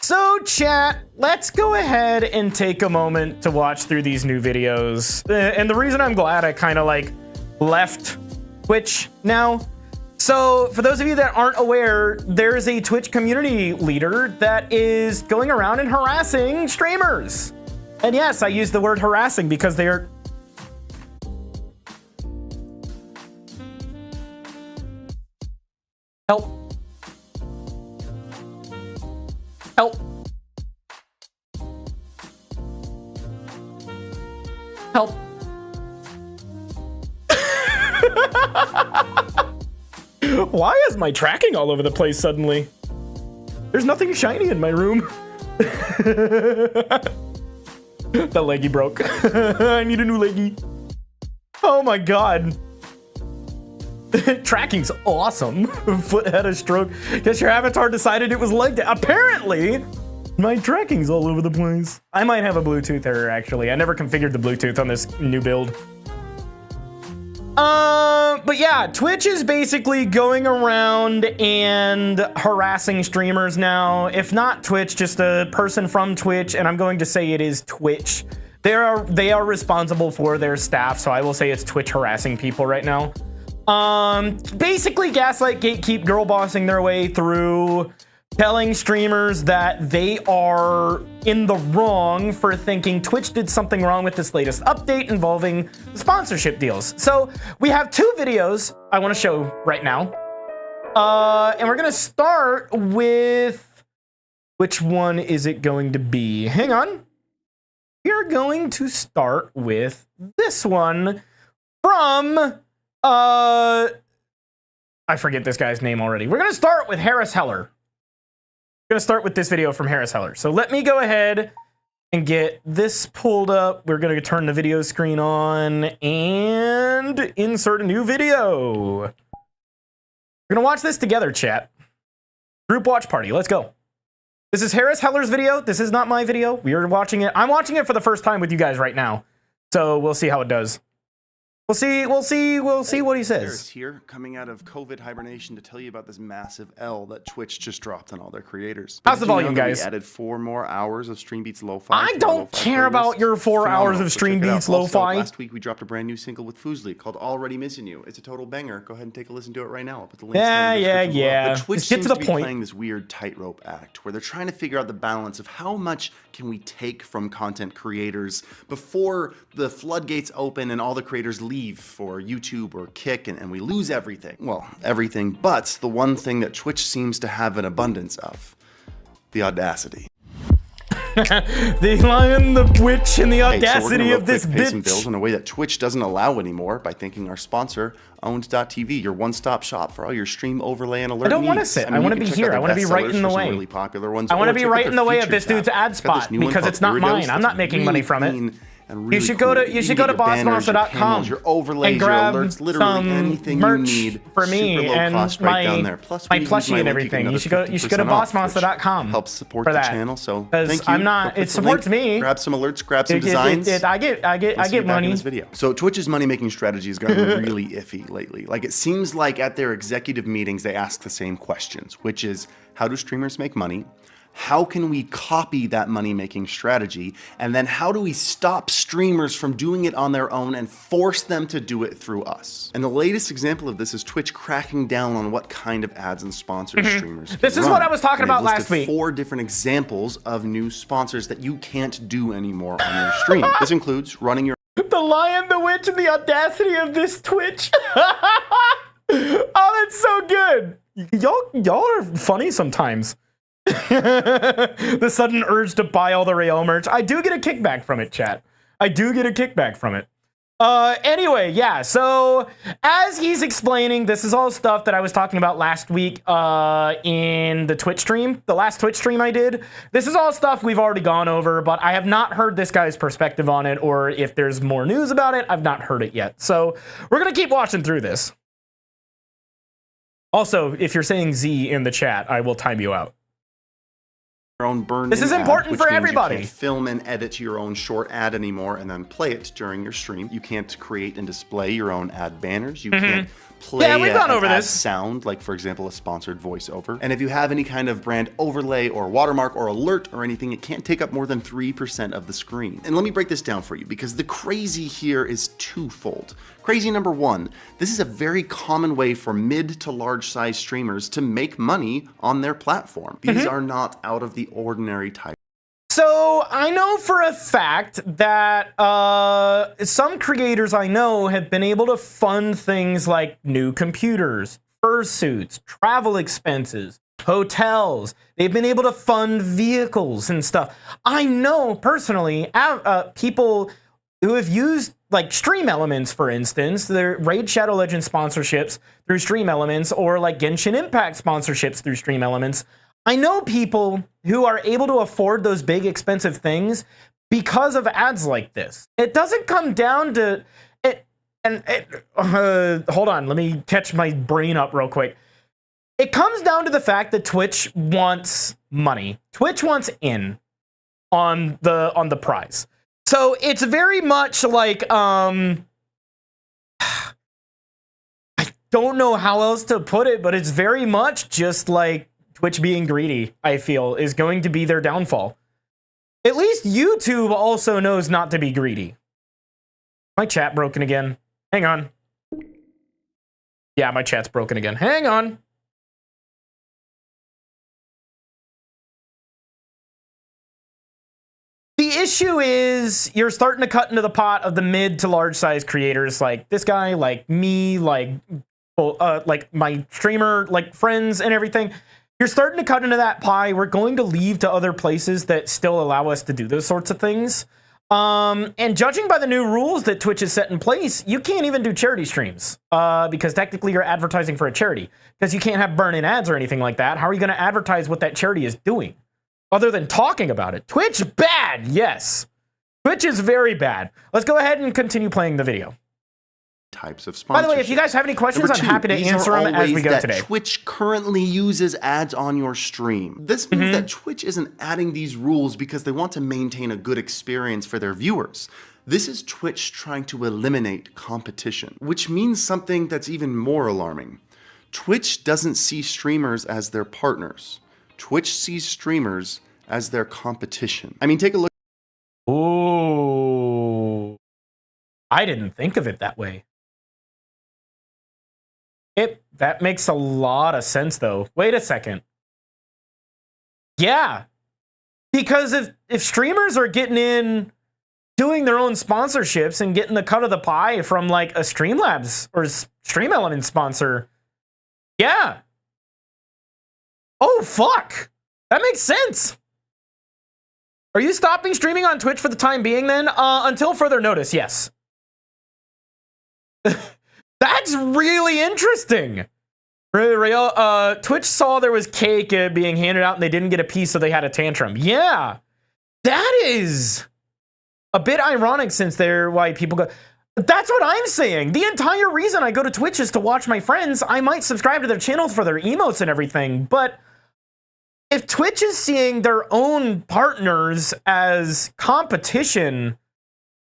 [SPEAKER 1] So chat, let's go ahead and take a moment to watch through these new videos. And the reason I'm glad I kind of like left Twitch now. So for those of you that aren't aware, there's a Twitch community leader that is going around and harassing streamers. And yes, I use the word harassing because they are... Help. Help. Help. Why is my tracking all over the place suddenly? There's nothing shiny in my room. That leggy broke. I need a new leggy. Oh my god. Tracking's awesome. Foot had a stroke. Guess your avatar decided it was leg day. Apparently, my tracking's all over the place. I might have a Bluetooth error, actually. I never configured the Bluetooth on this new build. But yeah, Twitch is basically going around and harassing streamers now. If not Twitch, just a person from Twitch, and I'm going to say it is Twitch. They are responsible for their staff, so I will say it's Twitch harassing people right now. Basically gaslight, gatekeep, girl bossing their way through, telling streamers that they are in the wrong for thinking Twitch did something wrong with this latest update involving sponsorship deals. So we have 2 videos I want to show right now. And we're gonna start with, which one is it going to be? Hang on. We're going to start with this one from I forget this guy's name already. We're gonna start with Harris Heller. We're gonna start with this video from Harris Heller. So let me go ahead and get this pulled up. We're gonna turn the video screen on and insert a new video. We're gonna watch this together, chat. Group watch party, let's go. This is Harris Heller's video. This is not my video. We are watching it. I'm watching it for the first time with you guys right now. So we'll see how it does. We'll see what he says.
[SPEAKER 3] Here, coming out of COVID hibernation to tell you about this massive L that Twitch just dropped on all their creators.
[SPEAKER 1] How's the volume, guys?
[SPEAKER 3] We added 4 more hours of Stream Beats Lo-Fi.
[SPEAKER 1] I don't care about your 4 hours of Stream Beats Lo-Fi.
[SPEAKER 3] Last week we dropped a brand new single with Fuslie called Already Missing You. It's a total banger. Go ahead and take a listen to it right now. I'll put the links down in the description below. But Twitch seems to be playing this weird tightrope act where they're trying to figure out the balance of how much can we take from content creators before the floodgates open and all the creators leave for YouTube or Kick and we lose everything. Well, everything but the one thing that Twitch seems to have an abundance of: the audacity.
[SPEAKER 1] The lion, the witch, and the audacity of this bitch.
[SPEAKER 3] Pay some bills in a way that Twitch doesn't allow anymore by thanking our sponsor, Owned.tv, your one-stop shop for all your stream overlay and alert needs.
[SPEAKER 1] I don't want to sit. I want to be here. I want to be right in the way.
[SPEAKER 3] Really popular ones,
[SPEAKER 1] I want to be right in the way of this dude's ad spot because it's not mine. I'm not making money from it.
[SPEAKER 3] Really
[SPEAKER 1] you should go to bossmonster.com and grab
[SPEAKER 3] alerts, literally anything
[SPEAKER 1] merch
[SPEAKER 3] you need
[SPEAKER 1] for me and my plushie and everything. You should go to bossmonster.com.
[SPEAKER 3] Helps support the channel. So thank you.
[SPEAKER 1] I'm not. It supports me.
[SPEAKER 3] Grab some alerts. Grab some designs.
[SPEAKER 1] I get money.
[SPEAKER 3] In this video. So Twitch's money making strategy has gotten really iffy lately. Like, it seems like at their executive meetings they ask the same questions, which is, how do streamers make money? How can we copy that money-making strategy? And then how do we stop streamers from doing it on their own and force them to do it through us? And the latest example of this is Twitch cracking down on what kind of ads and sponsors streamers can
[SPEAKER 1] This is
[SPEAKER 3] run.
[SPEAKER 1] what I was talking about last week.
[SPEAKER 3] 4 different examples of new sponsors that you can't do anymore on your stream. This includes running your...
[SPEAKER 1] The lion, the witch, and the audacity of this Twitch. Oh, that's so good. Y'all are funny sometimes. The sudden urge to buy all the Raeal merch. I do get a kickback from it, chat. I do get a kickback from it. Anyway, yeah, so as he's explaining, this is all stuff that I was talking about last week in the Twitch stream, the last Twitch stream I did. This is all stuff we've already gone over, but I have not heard this guy's perspective on it, or if there's more news about it, I've not heard it yet. So we're gonna keep watching through this. Also, if you're saying Z in the chat, I will time you out.
[SPEAKER 3] Own burn
[SPEAKER 1] this is important for everybody.
[SPEAKER 3] You can't film and edit your own short ad anymore and then play it during your stream. You can't create and display your own ad banners. You can't play
[SPEAKER 1] we've gone over this.
[SPEAKER 3] Sound, like for example a sponsored voiceover. And if you have any kind of brand overlay or watermark or alert or anything, it can't take up more than 3% of the screen. And let me break this down for you, because the crazy here is twofold. Crazy number 1, this is a very common way for mid to large size streamers to make money on their platform. These are not out of the ordinary type.
[SPEAKER 1] So I know for a fact that some creators I know have been able to fund things like new computers, fursuits, travel expenses, hotels. They've been able to fund vehicles and stuff. I know personally people who have used like Stream Elements, for instance, their Raid Shadow Legends sponsorships through Stream Elements, or like Genshin Impact sponsorships through Stream Elements. I know people who are able to afford those big expensive things because of ads like this. It doesn't come down to it. Hold on, let me catch my brain up real quick. It comes down to the fact that Twitch wants money. Twitch wants in on the prize. So it's very much like I don't know how else to put it, but it's very much just like Twitch being greedy, I feel, is going to be their downfall. At least YouTube also knows not to be greedy. My chat broken again. Hang on. Yeah, my chat's broken again. Hang on. The issue is you're starting to cut into the pot of the mid to large size creators like this guy, like me, like my streamer, like friends and everything. You're starting to cut into that pie. We're going to leave to other places that still allow us to do those sorts of things. And judging by the new rules that Twitch has set in place, you can't even do charity streams because technically you're advertising for a charity, because you can't have burn-in ads or anything like that. How are you going to advertise what that charity is doing other than talking about it? Twitch bad, yes. Twitch is very bad. Let's go ahead and continue playing the video.
[SPEAKER 3] types of sponsorships.
[SPEAKER 1] By the way, if you guys have any questions, I'm happy to answer them as we go today.
[SPEAKER 3] Twitch currently uses ads on your stream. This means that Twitch isn't adding these rules because they want to maintain a good experience for their viewers. This is Twitch trying to eliminate competition, which means something that's even more alarming. Twitch doesn't see streamers as their partners. Twitch sees streamers as their competition. I mean, take a look.
[SPEAKER 1] Ooh. I didn't think of it that way. That makes a lot of sense, though. Wait a second. Yeah. Because if streamers are getting in, doing their own sponsorships and getting the cut of the pie from like a Streamlabs or Stream Element sponsor, yeah. Oh, fuck. That makes sense. Are you stopping streaming on Twitch for the time being then? Until further notice, yes. That's really interesting. Raeal, Twitch saw there was cake being handed out and they didn't get a piece, so they had a tantrum. Yeah. That is a bit ironic since they're why people go. That's what I'm saying. The entire reason I go to Twitch is to watch my friends. I might subscribe to their channels for their emotes and everything, but if Twitch is seeing their own partners as competition,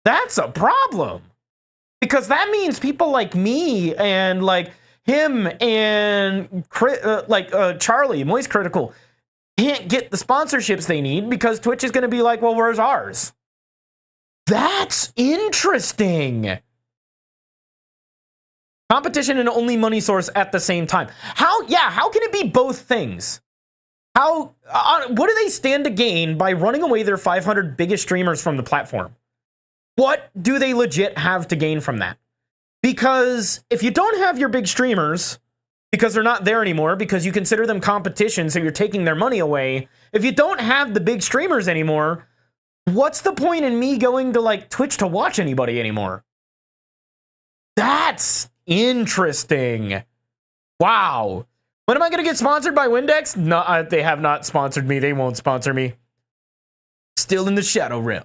[SPEAKER 1] that's a problem. Because that means people like me and like him and Charlie, Moist Critical, can't get the sponsorships they need because Twitch is going to be like, well, where's ours? That's interesting. Competition and only money source at the same time. How can it be both things? What do they stand to gain by running away their 500 biggest streamers from the platform? What do they legit have to gain from that? Because if you don't have your big streamers, because they're not there anymore, because you consider them competition, so you're taking their money away, if you don't have the big streamers anymore, what's the point in me going to like Twitch to watch anybody anymore? That's interesting. Wow. When am I going to get sponsored by Windex? No, they have not sponsored me. They won't sponsor me. Still in the shadow realm.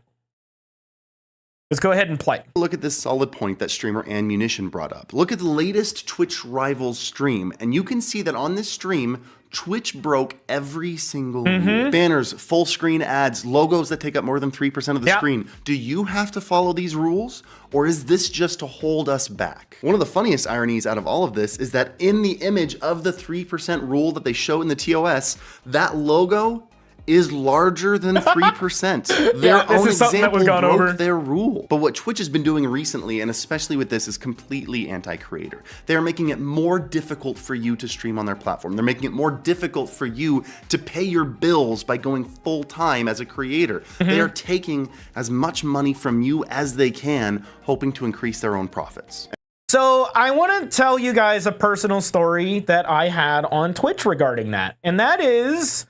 [SPEAKER 1] Let's go ahead and play.
[SPEAKER 3] Look at this solid point that streamer Ammunition brought up. Look at the latest Twitch Rivals stream, and you can see that on this stream, Twitch broke every single rule. Banners, full screen ads, logos that take up more than 3% of the screen. Do you have to follow these rules, or is this just to hold us back? One of the funniest ironies out of all of this is that in the image of the 3% rule that they show in the TOS, that logo is larger than 3%. Their own example broke their rule. But what Twitch has been doing recently, and especially with this, is completely anti-creator. They're making it more difficult for you to stream on their platform. They're making it more difficult for you to pay your bills by going full-time as a creator. They are taking as much money from you as they can, hoping to increase their own profits.
[SPEAKER 1] So I want to tell you guys a personal story that I had on Twitch regarding that. And that is,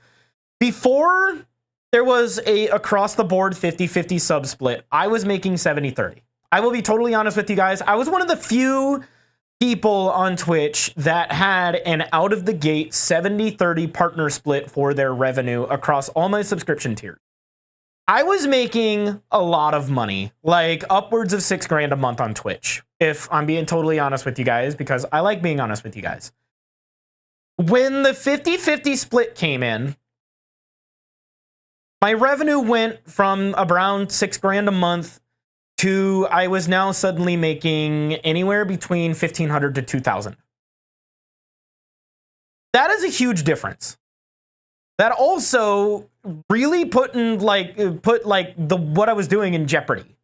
[SPEAKER 1] before there was a across-the-board 50-50 sub split, I was making 70-30. I will be totally honest with you guys. I was one of the few people on Twitch that had an out-of-the-gate 70-30 partner split for their revenue across all my subscription tiers. I was making a lot of money, like upwards of $6 grand a month on Twitch, if I'm being totally honest with you guys, because I like being honest with you guys. When the 50-50 split came in, my revenue went from around $6 grand a month to I was now suddenly making anywhere between $1,500 to $2,000. That is a huge difference. That also really put what I was doing in jeopardy.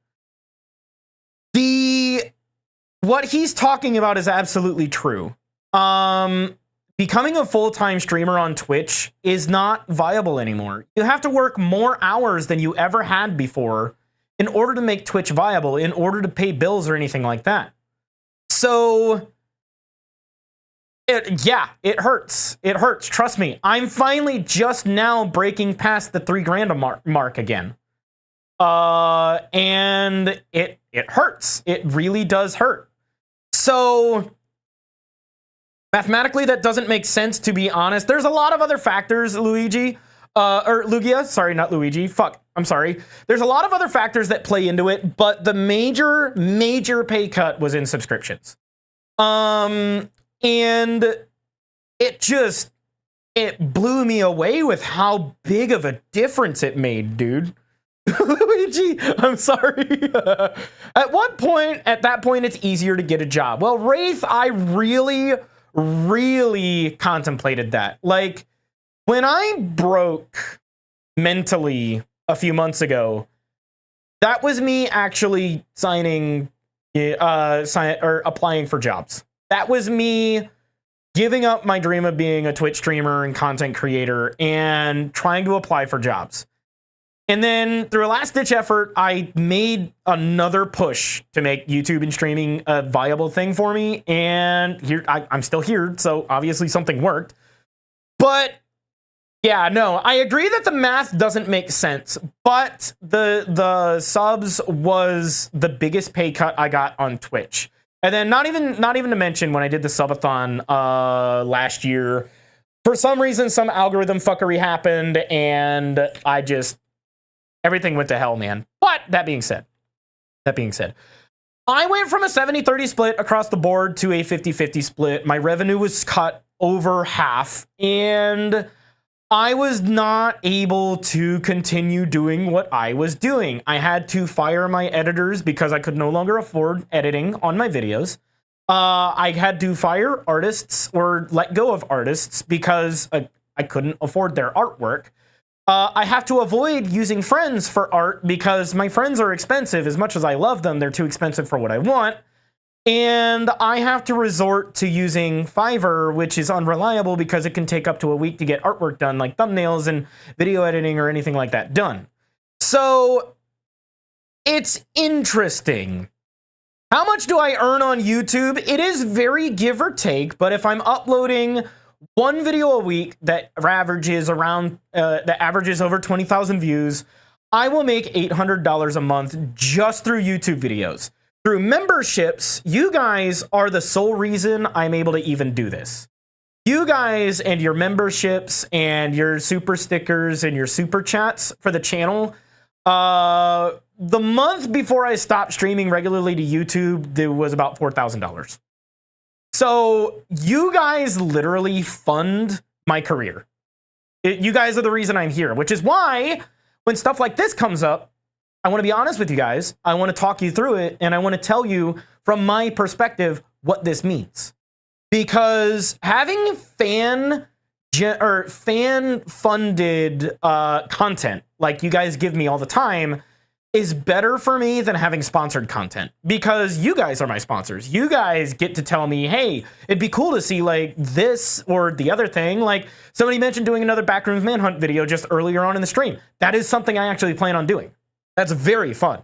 [SPEAKER 1] What he's talking about is absolutely true. Becoming a full-time streamer on Twitch is not viable anymore. You have to work more hours than you ever had before in order to make Twitch viable, in order to pay bills or anything like that. So, it hurts. It hurts. Trust me. I'm finally just now breaking past the $3 grand mark again. And it hurts. It really does hurt. So, mathematically, that doesn't make sense, to be honest. There's a lot of other factors, Lugia. Sorry, not Luigi. Fuck, I'm sorry. There's a lot of other factors that play into it, but the major pay cut was in subscriptions. And it blew me away with how big of a difference it made, dude. Luigi, I'm sorry. At that point, it's easier to get a job. Well, Wraith, I really contemplated that. Like, when I broke mentally a few months ago, that was me actually applying for jobs. That was me giving up my dream of being a Twitch streamer and content creator and trying to apply for jobs. And then through a last-ditch effort, I made another push to make YouTube and streaming a viable thing for me. And here I'm still here, so obviously something worked. But yeah, no, I agree that the math doesn't make sense. But the subs was the biggest pay cut I got on Twitch. And then not even to mention when I did the subathon last year, for some reason, some algorithm fuckery happened, and everything went to hell, man. But that being said, I went from a 70-30 split across the board to a 50-50 split. My revenue was cut over half, and I was not able to continue doing what I was doing. I had to fire my editors because I could no longer afford editing on my videos. I had to fire artists or let go of artists because I couldn't afford their artwork. I have to avoid using friends for art because my friends are expensive. As much as I love them, they're too expensive for what I want. And I have to resort to using Fiverr, which is unreliable because it can take up to a week to get artwork done, like thumbnails and video editing or anything like that done. So it's interesting. How much do I earn on YouTube? It is very give or take, but if I'm uploading one video a week that averages over 20,000 views, I will make $800 a month just through YouTube videos. Through memberships, you guys are the sole reason I'm able to even do this. You guys and your memberships and your super stickers and your super chats for the channel. The month before I stopped streaming regularly to YouTube, there was about $4,000. So you guys literally fund my career. You guys are the reason I'm here, which is why when stuff like this comes up, I want to be honest with you guys. I want to talk you through it, and I want to tell you from my perspective what this means. Because having fan-funded content like you guys give me all the time is better for me than having sponsored content, because you guys are my sponsors. You guys get to tell me, hey, it'd be cool to see like this or the other thing. Like somebody mentioned doing another Backrooms Manhunt video just earlier on in the stream. That is something I actually plan on doing. That's very fun.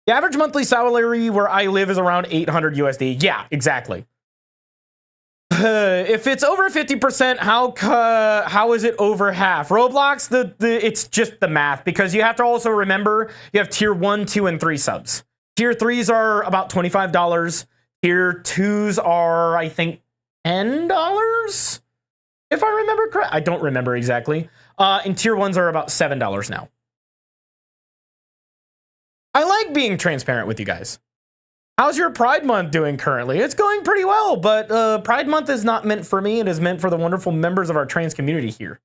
[SPEAKER 1] The average monthly salary where I live is around 800 USD. Yeah, exactly. If it's over 50%, how is it over half? Roblox, it's just the math, because you have to also remember you have tier 1, 2, and 3 subs. Tier 3s are about $25. Tier 2s are, I think, $10? If I remember correct. I don't remember exactly. And tier 1s are about $7 now. I like being transparent with you guys. How's your Pride Month doing currently? It's going pretty well, but Pride Month is not meant for me. It is meant for the wonderful members of our trans community here.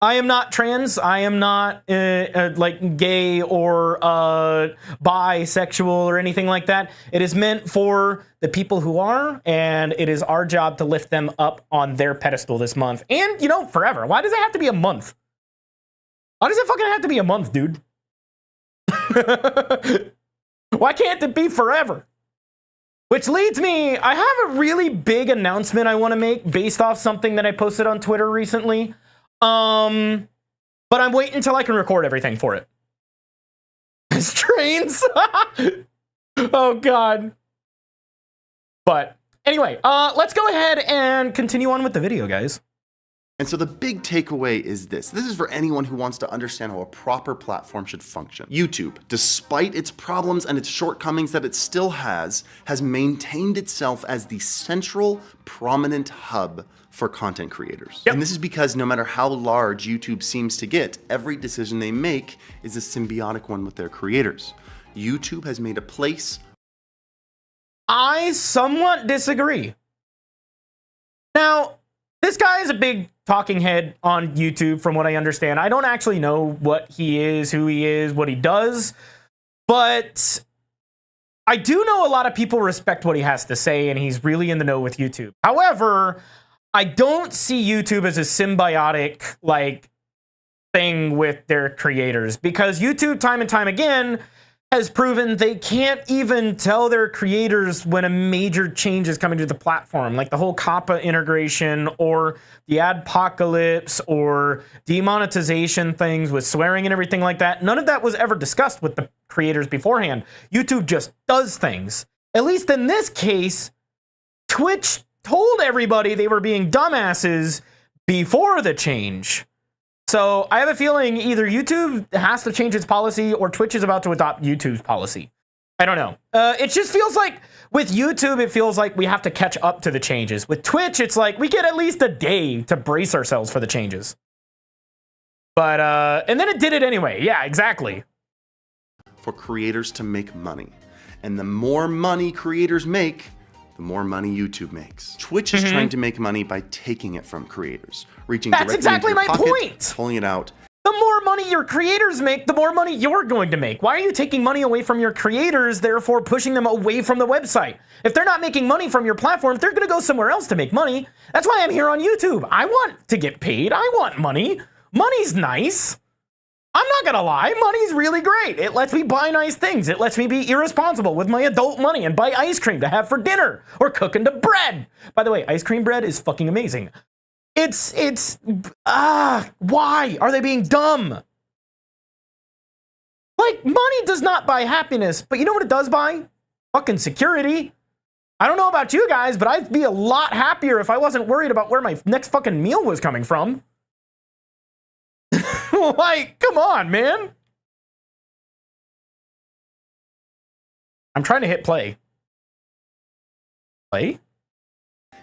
[SPEAKER 1] I am not trans. I am not like gay or bisexual or anything like that. It is meant for the people who are, and it is our job to lift them up on their pedestal this month. And, you know, forever. Why does it have to be a month? Why does it fucking have to be a month, dude? Why can't it be forever? Which leads me, I have a really big announcement I want to make based off something that I posted on Twitter recently. But I'm waiting until I can record everything for it. It's trains. Oh, God. But anyway, let's go ahead and continue on with the video, guys.
[SPEAKER 3] And so the big takeaway is this. This is for anyone who wants to understand how a proper platform should function. YouTube, despite its problems and its shortcomings that it still has maintained itself as the central, prominent hub for content creators. Yep. And this is because no matter how large YouTube seems to get, every decision they make is a symbiotic one with their creators. YouTube has made a place.
[SPEAKER 1] I somewhat disagree. Now, this guy is a big talking head on YouTube, from what I understand. I don't actually know what he is, who he is, what he does, but I do know a lot of people respect what he has to say, and he's really in the know with YouTube. However, I don't see YouTube as a symbiotic, like, thing with their creators, because YouTube, time and time again, has proven they can't even tell their creators when a major change is coming to the platform, like the whole COPPA integration or the adpocalypse or demonetization things with swearing and everything like that. None of that was ever discussed with the creators beforehand. YouTube just does things. At least in this case, Twitch told everybody they were being dumbasses before the change. So I have a feeling either YouTube has to change its policy or Twitch is about to adopt YouTube's policy. I don't know. It just feels like with YouTube, it feels like we have to catch up to the changes. With Twitch, it's like we get at least a day to brace ourselves for the changes. But, and then it did it anyway. Yeah, exactly.
[SPEAKER 3] For creators to make money. And the more money creators make, the more money YouTube makes. Twitch is trying to make money by taking it from creators, reaching directly into your pocket, pulling it out.
[SPEAKER 1] The more money your creators make, the more money you're going to make. Why are you taking money away from your creators, therefore pushing them away from the website? If they're not making money from your platform, they're going to go somewhere else to make money. That's why I'm here on YouTube. I want to get paid. I want money. Money's nice. I'm not gonna lie, money's really great. It lets me buy nice things. It lets me be irresponsible with my adult money and buy ice cream to have for dinner or cook into bread. By the way, ice cream bread is fucking amazing. Why are they being dumb? Like, money does not buy happiness, but you know what it does buy? Fucking security. I don't know about you guys, but I'd be a lot happier if I wasn't worried about where my next fucking meal was coming from. Like, come on, man. I'm trying to hit play. Play?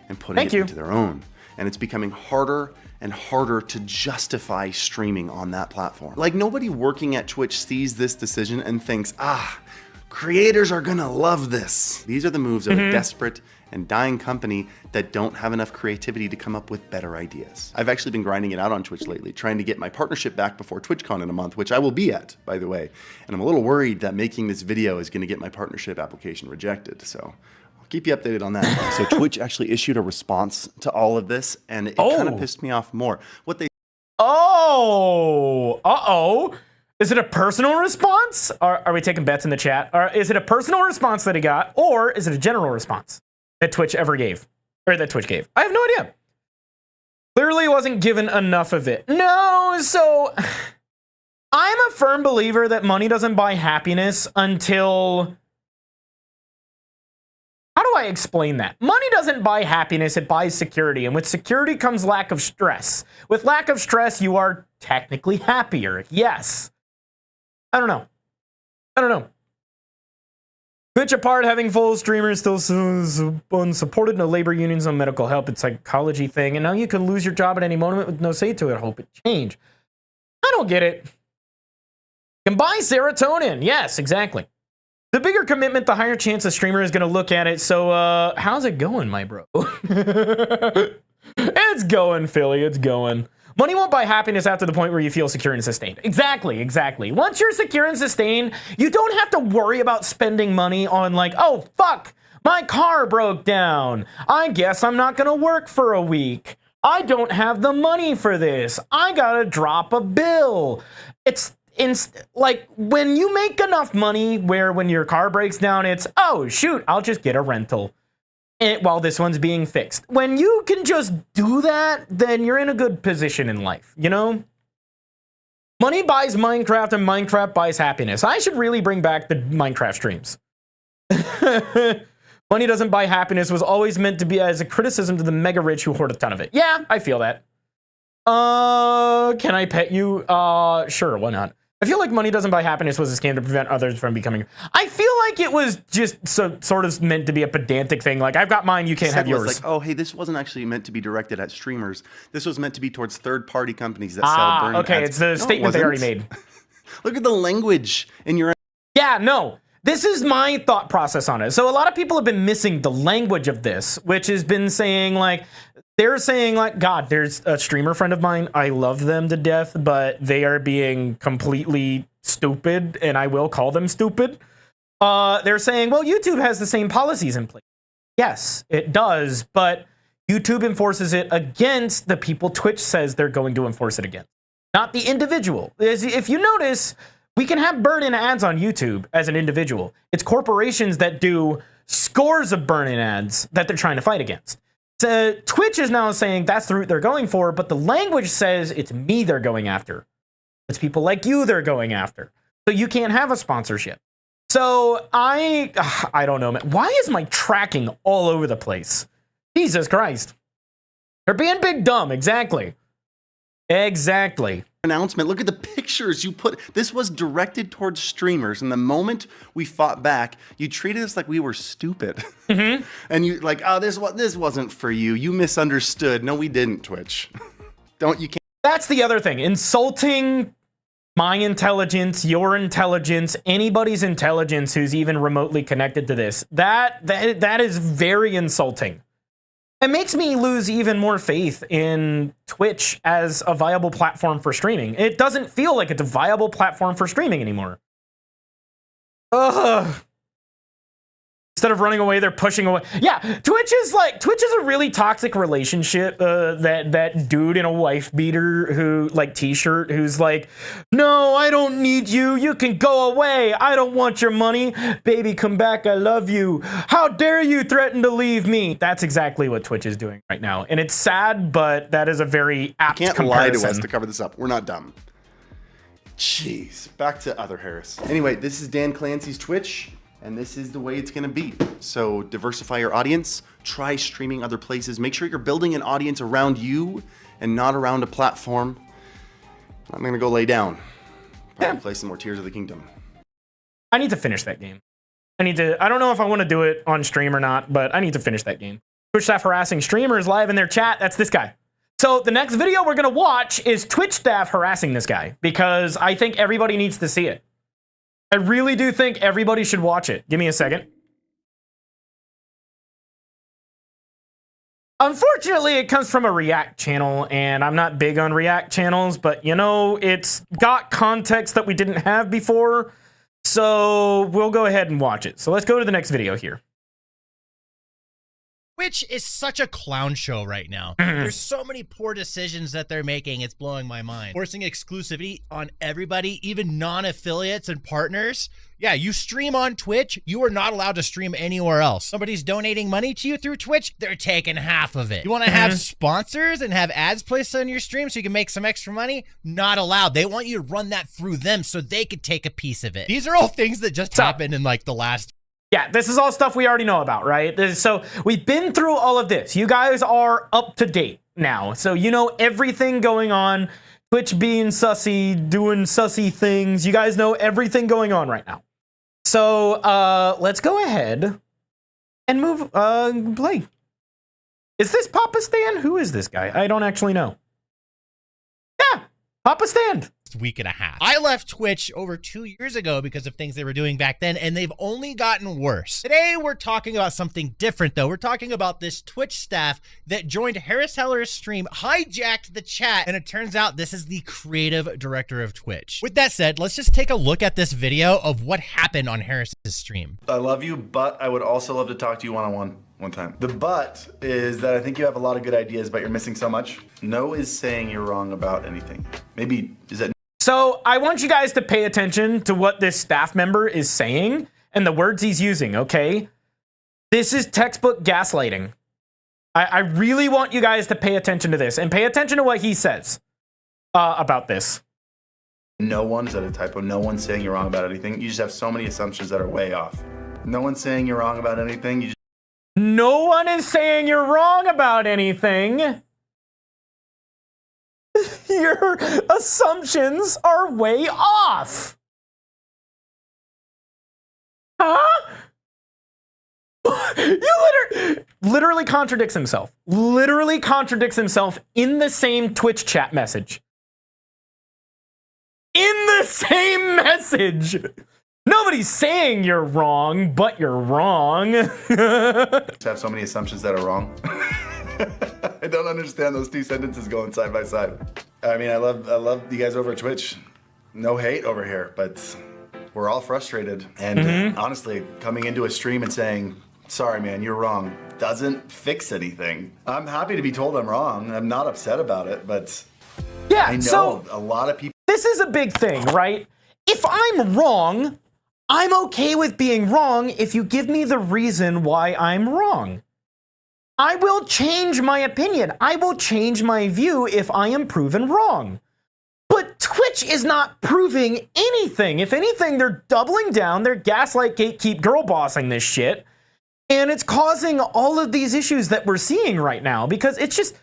[SPEAKER 3] And putting it into their own. And it's becoming harder and harder to justify streaming on that platform. Like, nobody working at Twitch sees this decision and thinks, creators are gonna love this. These are the moves of a desperate and dying company that don't have enough creativity to come up with better ideas. I've actually been grinding it out on Twitch lately, trying to get my partnership back before TwitchCon in a month, which I will be at, by the way. And I'm a little worried that making this video is gonna get my partnership application rejected, so I'll keep you updated on that. So Twitch actually issued a response to all of this, and it kind of pissed me off more. What they
[SPEAKER 1] Is it a personal response? Are we taking bets in the chat? Or is it a personal response that he got, or is it a general response that Twitch ever gave? Or that Twitch gave? I have no idea. Clearly wasn't given enough of it. No, so I'm a firm believer that money doesn't buy happiness until... How do I explain that? Money doesn't buy happiness, it buys security. And with security comes lack of stress. With lack of stress, you are technically happier. Yes. I don't know. Twitch apart, having full streamers still unsupported, no labor unions, no medical help, it's a psychology thing, and now you can lose your job at any moment with no say to it. Hope it change. I don't get it. Can buy serotonin. Yes, exactly. The bigger commitment, the higher chance a streamer is going to look at it. So, how's it going, my bro? It's going, Philly. It's going. Money won't buy happiness after the point where you feel secure and sustained. Exactly. Once you're secure and sustained, you don't have to worry about spending money on like, oh, fuck, my car broke down. I guess I'm not going to work for a week. I don't have the money for this. I got to drop a bill. It's like when you make enough money where when your car breaks down, it's, oh, shoot, I'll just get a rental while this one's being fixed. When you can just do that, then you're in a good position in life, you know? Money buys Minecraft and Minecraft buys happiness. I should really bring back the Minecraft streams. Money doesn't buy happiness was always meant to be as a criticism to the mega rich who hoard a ton of it. Yeah, I feel that. Can I pet you? Sure, why not? I feel like money doesn't buy happiness was a scam to prevent others from becoming... I feel like it was just sort of meant to be a pedantic thing. Like, I've got mine, you can't have yours.
[SPEAKER 3] Like, oh, hey, this wasn't actually meant to be directed at streamers. This was meant to be towards third-party companies that sell burn ads.
[SPEAKER 1] Okay, it's the statement they already made.
[SPEAKER 3] Look at the language in your...
[SPEAKER 1] Yeah, no. this is my thought process on it. So a lot of people have been missing the language of this, which has been saying like, they're saying like, God, there's a streamer friend of mine. I love them to death, but they are being completely stupid, and I will call them stupid. They're saying, well, YouTube has the same policies in place. Yes, it does, but YouTube enforces it against the people Twitch says they're going to enforce it against, not the individual. If you notice, we can have burn-in ads on YouTube as an individual. It's corporations that do scores of burn-in ads that they're trying to fight against. So Twitch is now saying that's the route they're going for, but the language says it's me they're going after. It's people like you they're going after. So you can't have a sponsorship. So I don't know, man. Why is my tracking all over the place? Jesus Christ. They're being big dumb. Exactly. Exactly.
[SPEAKER 3] Announcement. Look at the pictures you put. This was directed towards streamers, and the moment we fought back, you treated us like we were stupid. Mm-hmm. And you like, oh, this wasn't for you. You misunderstood. No, we didn't, Twitch. You can't.
[SPEAKER 1] That's the other thing. Insulting my intelligence, your intelligence, anybody's intelligence who's even remotely connected to this. That is very insulting. It makes me lose even more faith in Twitch as a viable platform for streaming. It doesn't feel like it's a viable platform for streaming anymore. Ugh. Instead of running away, they're pushing away. Yeah, Twitch is a really toxic relationship. That dude in a wife beater t-shirt who's like, no, I don't need you. You can go away. I don't want your money. Baby, come back. I love you. How dare you threaten to leave me? That's exactly what Twitch is doing right now. And it's sad, but that is a very apt comparison.
[SPEAKER 3] You can't lie to us to cover this up. We're not dumb. Jeez. Back to other Harris. Anyway, this is Dan Clancy's Twitch. And this is the way it's going to be. So diversify your audience, try streaming other places, make sure you're building an audience around you and not around a platform. I'm going to go lay down. Probably play some more Tears of the Kingdom.
[SPEAKER 1] I need to finish that game. I don't know if I want to do it on stream or not, but I need to finish that game. Twitch staff harassing streamers live in their chat. That's this guy. So the next video we're going to watch is Twitch staff harassing this guy because I think everybody needs to see it. I really do think everybody should watch it. Give me a second. Unfortunately, it comes from a React channel, and I'm not big on React channels, but you know, it's got context that we didn't have before, so we'll go ahead and watch it. So let's go to the next video here.
[SPEAKER 4] Twitch is such a clown show right now. There's so many poor decisions that they're making. It's blowing my mind. Forcing exclusivity on everybody, even non-affiliates and partners. Yeah, you stream on Twitch, you are not allowed to stream anywhere else. Somebody's donating money to you through Twitch, they're taking half of it. You want to have sponsors and have ads placed on your stream so you can make some extra money? Not allowed. They want you to run that through them so they could take a piece of it. These are all things that just happened in like the last.
[SPEAKER 1] Yeah, this is all stuff we already know about, right? So we've been through all of this. You guys are up to date now. So you know everything going on. Twitch being sussy, doing sussy things. You guys know everything going on right now. So let's go ahead and move, play. Is this Papa Stan? Who is this guy? I don't actually know. Yeah, Papa Stan.
[SPEAKER 4] Week and a half. I left Twitch over 2 years ago because of things they were doing back then, and they've only gotten worse. Today, we're talking about something different, though. We're talking about this Twitch staff that joined Harris Heller's stream, hijacked the chat, and it turns out this is the creative director of Twitch. With that said, let's just take a look at this video of what happened on Harris's stream.
[SPEAKER 5] I love you, but I would also love to talk to you one-on-one. One time. The but is that I think you have a lot of good ideas, but you're missing so much. No is saying you're wrong about anything. Maybe, is that...
[SPEAKER 1] So I want you guys to pay attention to what this staff member is saying and the words he's using, okay? This is textbook gaslighting. I really want you guys to pay attention to this and pay attention to what he says about this.
[SPEAKER 5] No one, is that a typo? No one's saying you're wrong about anything. You just have so many assumptions that are way off. No one's saying you're wrong about anything. You just...
[SPEAKER 1] No one is saying you're wrong about anything. Your assumptions are way off. Huh? You literally contradicts himself. Literally contradicts himself in the same Twitch chat message. In the same message. Nobody's saying you're wrong, but you're wrong.
[SPEAKER 5] Have so many assumptions that are wrong. I don't understand those two sentences going side by side. I mean, I love you guys over at Twitch. No hate over here, but we're all frustrated. And honestly, coming into a stream and saying, sorry, man, you're wrong, doesn't fix anything. I'm happy to be told I'm wrong. I'm not upset about it, but
[SPEAKER 1] yeah,
[SPEAKER 5] I know
[SPEAKER 1] so
[SPEAKER 5] a lot of people.
[SPEAKER 1] This is a big thing, right? If I'm wrong, I'm okay with being wrong if you give me the reason why I'm wrong. I will change my opinion. I will change my view if I am proven wrong. But Twitch is not proving anything. If anything, they're doubling down. They're gaslight, gatekeep, girl bossing this shit. And it's causing all of these issues that we're seeing right now because it's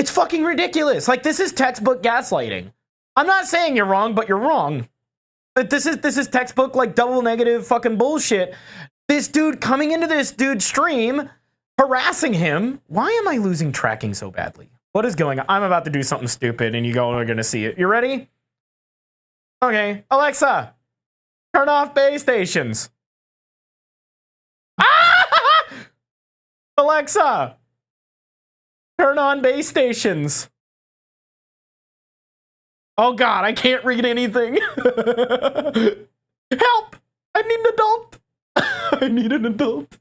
[SPEAKER 1] fucking ridiculous. Like, this is textbook gaslighting. I'm not saying you're wrong, but you're wrong. But this is textbook, like, double negative fucking bullshit. This dude coming into this dude's stream, harassing him. Why am I losing tracking so badly? What is going on? I'm about to do something stupid, and you all are going to see it. You ready? Okay. Alexa, turn off base stations. Ah! Alexa, turn on base stations. Oh, God, I can't read anything. Help! I need an adult. I need an adult.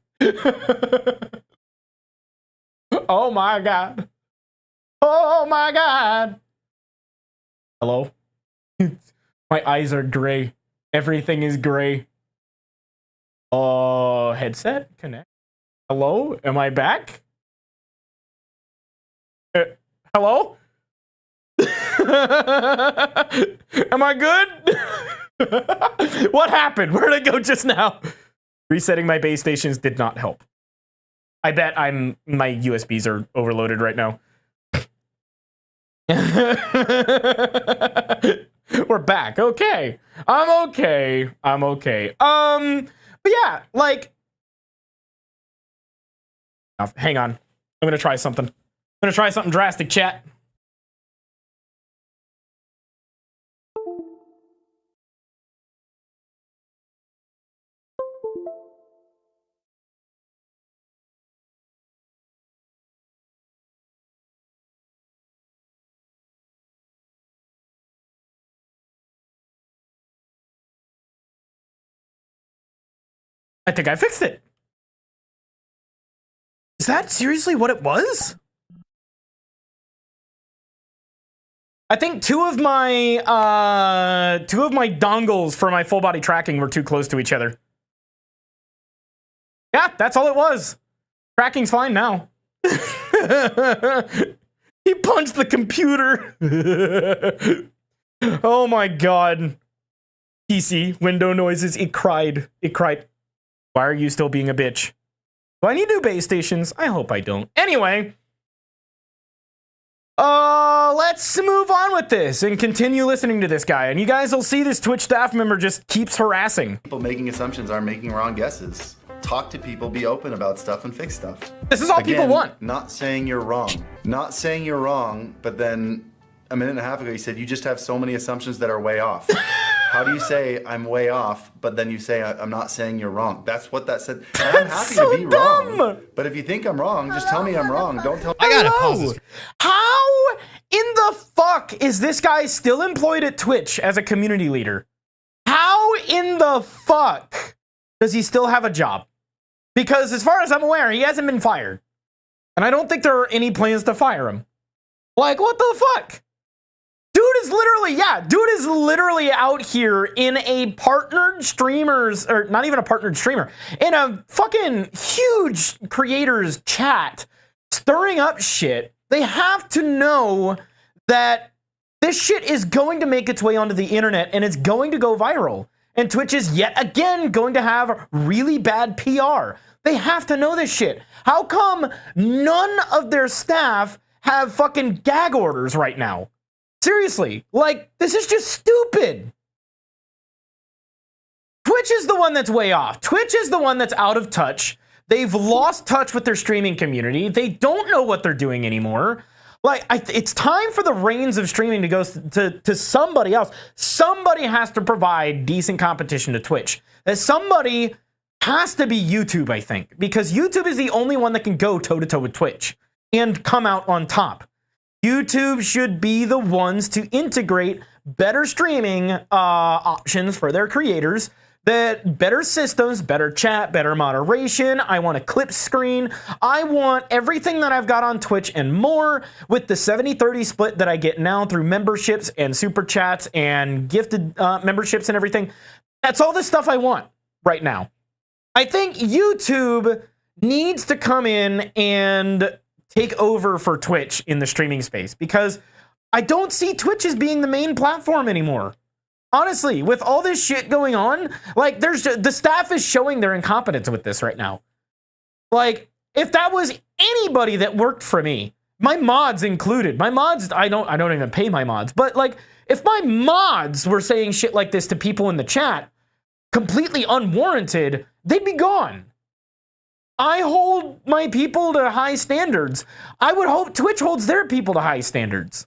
[SPEAKER 1] Oh, my God. Oh, my God. Hello? My eyes are gray. Everything is gray. Oh, headset? Connect. Hello? Am I back? Hello? Am I good? What happened? Where did I go just now? Resetting my base stations did not help. I bet my USBs are overloaded right now. We're back. Okay. I'm okay. But yeah, like, hang on. I'm gonna try something. Drastic, chat. I think I fixed it. Is that seriously what it was? I think two of my dongles for my full body tracking were too close to each other. Yeah, that's all it was. Tracking's fine now. He punched the computer. Oh my God. PC, window noises, it cried. Why are you still being a bitch? Do I need new base stations? I hope I don't. Anyway, let's move on with this and continue listening to this guy. And you guys will see this Twitch staff member just keeps harassing.
[SPEAKER 5] People making assumptions are making wrong guesses. Talk to people, be open about stuff, and fix stuff.
[SPEAKER 1] This is all people want.
[SPEAKER 5] Not saying you're wrong. Not saying you're wrong, but then a minute and a half ago you said you just have so many assumptions that are way off. How do you say I'm way off, but then you say I'm not saying you're wrong? That's what that said. And I'm happy to be wrong. But if you think I'm wrong, just tell me I'm wrong. Don't tell me.
[SPEAKER 4] I gotta pause this.
[SPEAKER 1] How in the fuck is this guy still employed at Twitch as a community leader? How in the fuck does he still have a job? Because as far as I'm aware, he hasn't been fired. And I don't think there are any plans to fire him. Like, what the fuck? Dude is literally out here in a partnered streamers, or not even a partnered streamer, in a fucking huge creators chat, stirring up shit. They have to know that this shit is going to make its way onto the internet and it's going to go viral. And Twitch is yet again going to have really bad PR. They have to know this shit. How come none of their staff have fucking gag orders right now? Seriously, like, this is just stupid. Twitch is the one that's way off. Twitch is the one that's out of touch. They've lost touch with their streaming community. They don't know what they're doing anymore. Like, it's time for the reins of streaming to go to somebody else. Somebody has to provide decent competition to Twitch. That somebody has to be YouTube, I think, because YouTube is the only one that can go toe-to-toe with Twitch and come out on top. YouTube should be the ones to integrate better streaming options for their creators, that better systems, better chat, better moderation. I want a clip screen. I want everything that I've got on Twitch and more, with the 70-30 split that I get now through memberships and super chats and gifted memberships and everything. That's all the stuff I want right now. I think YouTube needs to come in and take over for Twitch in the streaming space, because I don't see Twitch as being the main platform anymore. Honestly, with all this shit going on, like, the staff is showing their incompetence with this right now. Like, if that was anybody that worked for me, my mods included, I don't even pay my mods, but like, if my mods were saying shit like this to people in the chat, completely unwarranted, they'd be gone. I hold my people to high standards. I would hope Twitch holds their people to high standards.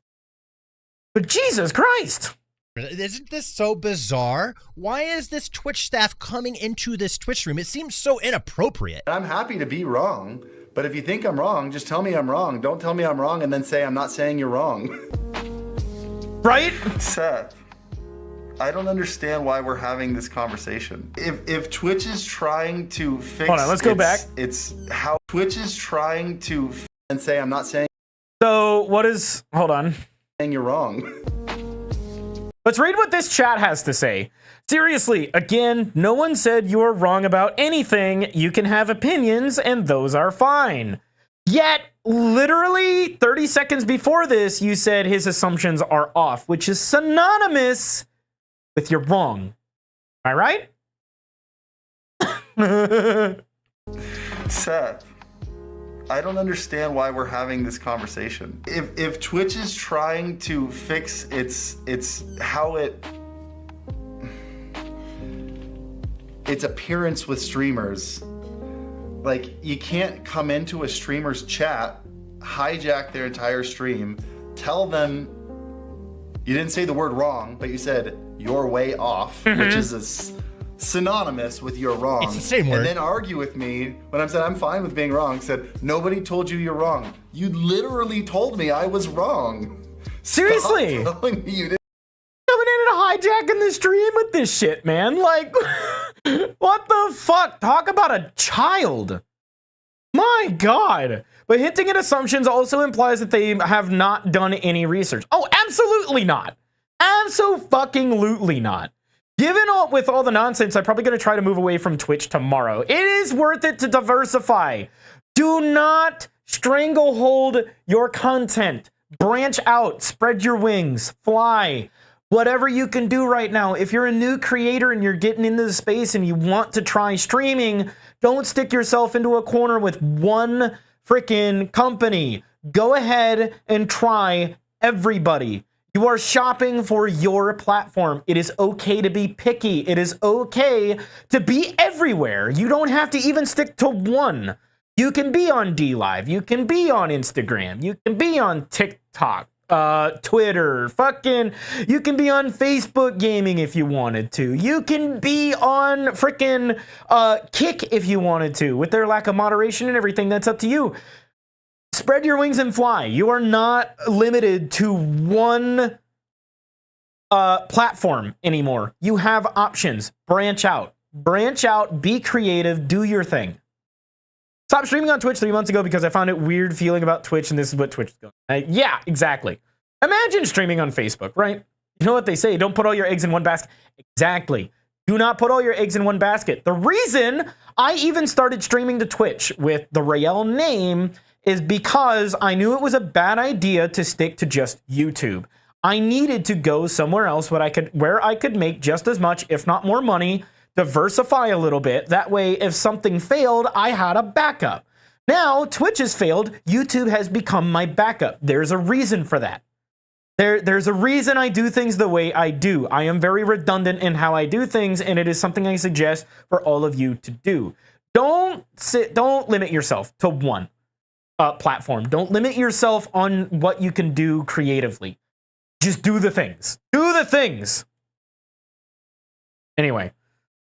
[SPEAKER 1] But Jesus Christ.
[SPEAKER 4] Isn't this so bizarre? Why is this Twitch staff coming into this Twitch stream? It seems so inappropriate.
[SPEAKER 5] I'm happy to be wrong, but if you think I'm wrong, just tell me I'm wrong. Don't tell me I'm wrong and then say I'm not saying you're wrong.
[SPEAKER 1] Right?
[SPEAKER 5] Seth, I don't understand why we're having this conversation. If Twitch is trying to fix...
[SPEAKER 1] Hold on, let's go back.
[SPEAKER 5] It's how Twitch is trying to and say I'm not saying...
[SPEAKER 1] So, what is... Hold on.
[SPEAKER 5] Saying you're wrong.
[SPEAKER 1] Let's read what this chat has to say. Seriously, again, no one said you're wrong about anything. You can have opinions, and those are fine. Yet, literally 30 seconds before this, you said his assumptions are off, which is synonymous with you're wrong. Am I right?
[SPEAKER 5] Seth, I don't understand why we're having this conversation. If Twitch is trying to fix its appearance with streamers, like, you can't come into a streamer's chat, hijack their entire stream, tell them, you didn't say the word wrong, but you said you're way off, which is synonymous with you're wrong.
[SPEAKER 4] It's the same word.
[SPEAKER 5] And then argue with me when I'm saying I'm fine with being wrong. Said, nobody told you you're wrong. You literally told me I was wrong.
[SPEAKER 1] Seriously?
[SPEAKER 5] Stop telling me you didn't.
[SPEAKER 1] Coming in and hijacking the stream with this shit, man. Like, what the fuck? Talk about a child. My God. But hinting at assumptions also implies that they have not done any research. Oh, absolutely not. Abso-fucking-lutely not. Given with all the nonsense, I'm probably going to try to move away from Twitch tomorrow. It is worth it to diversify. Do not stranglehold your content. Branch out. Spread your wings. Fly. Whatever you can do right now. If you're a new creator and you're getting into the space and you want to try streaming, don't stick yourself into a corner with one freaking company. Go ahead and try everybody. You are shopping for your platform. It is okay to be picky. It is okay to be everywhere. You don't have to even stick to one. You can be on DLive. You can be on Instagram. You can be on TikTok, Twitter, you can be on Facebook gaming if you wanted to. You can be on freaking Kick if you wanted to. With their lack of moderation and everything, that's up to you. Spread your wings and fly. You are not limited to one platform anymore. You have options. Branch out. Branch out. Be creative. Do your thing. Stopped streaming on Twitch 3 months ago because I found it weird feeling about Twitch, and this is what Twitch is going. Yeah, exactly. Imagine streaming on Facebook, right? You know what they say, don't put all your eggs in one basket. Exactly. Do not put all your eggs in one basket. The reason I even started streaming to Twitch with the Raeal name is because I knew it was a bad idea to stick to just YouTube. I needed to go somewhere else where I could make just as much, if not more money, diversify a little bit. That way, if something failed, I had a backup. Now, Twitch has failed. YouTube has become my backup. There's a reason for that. There's a reason I do things the way I do. I am very redundant in how I do things, and it is something I suggest for all of you to do. Don't limit yourself to one. platform. Don't limit yourself on what you can do creatively. Just do the things. Do the things. Anyway,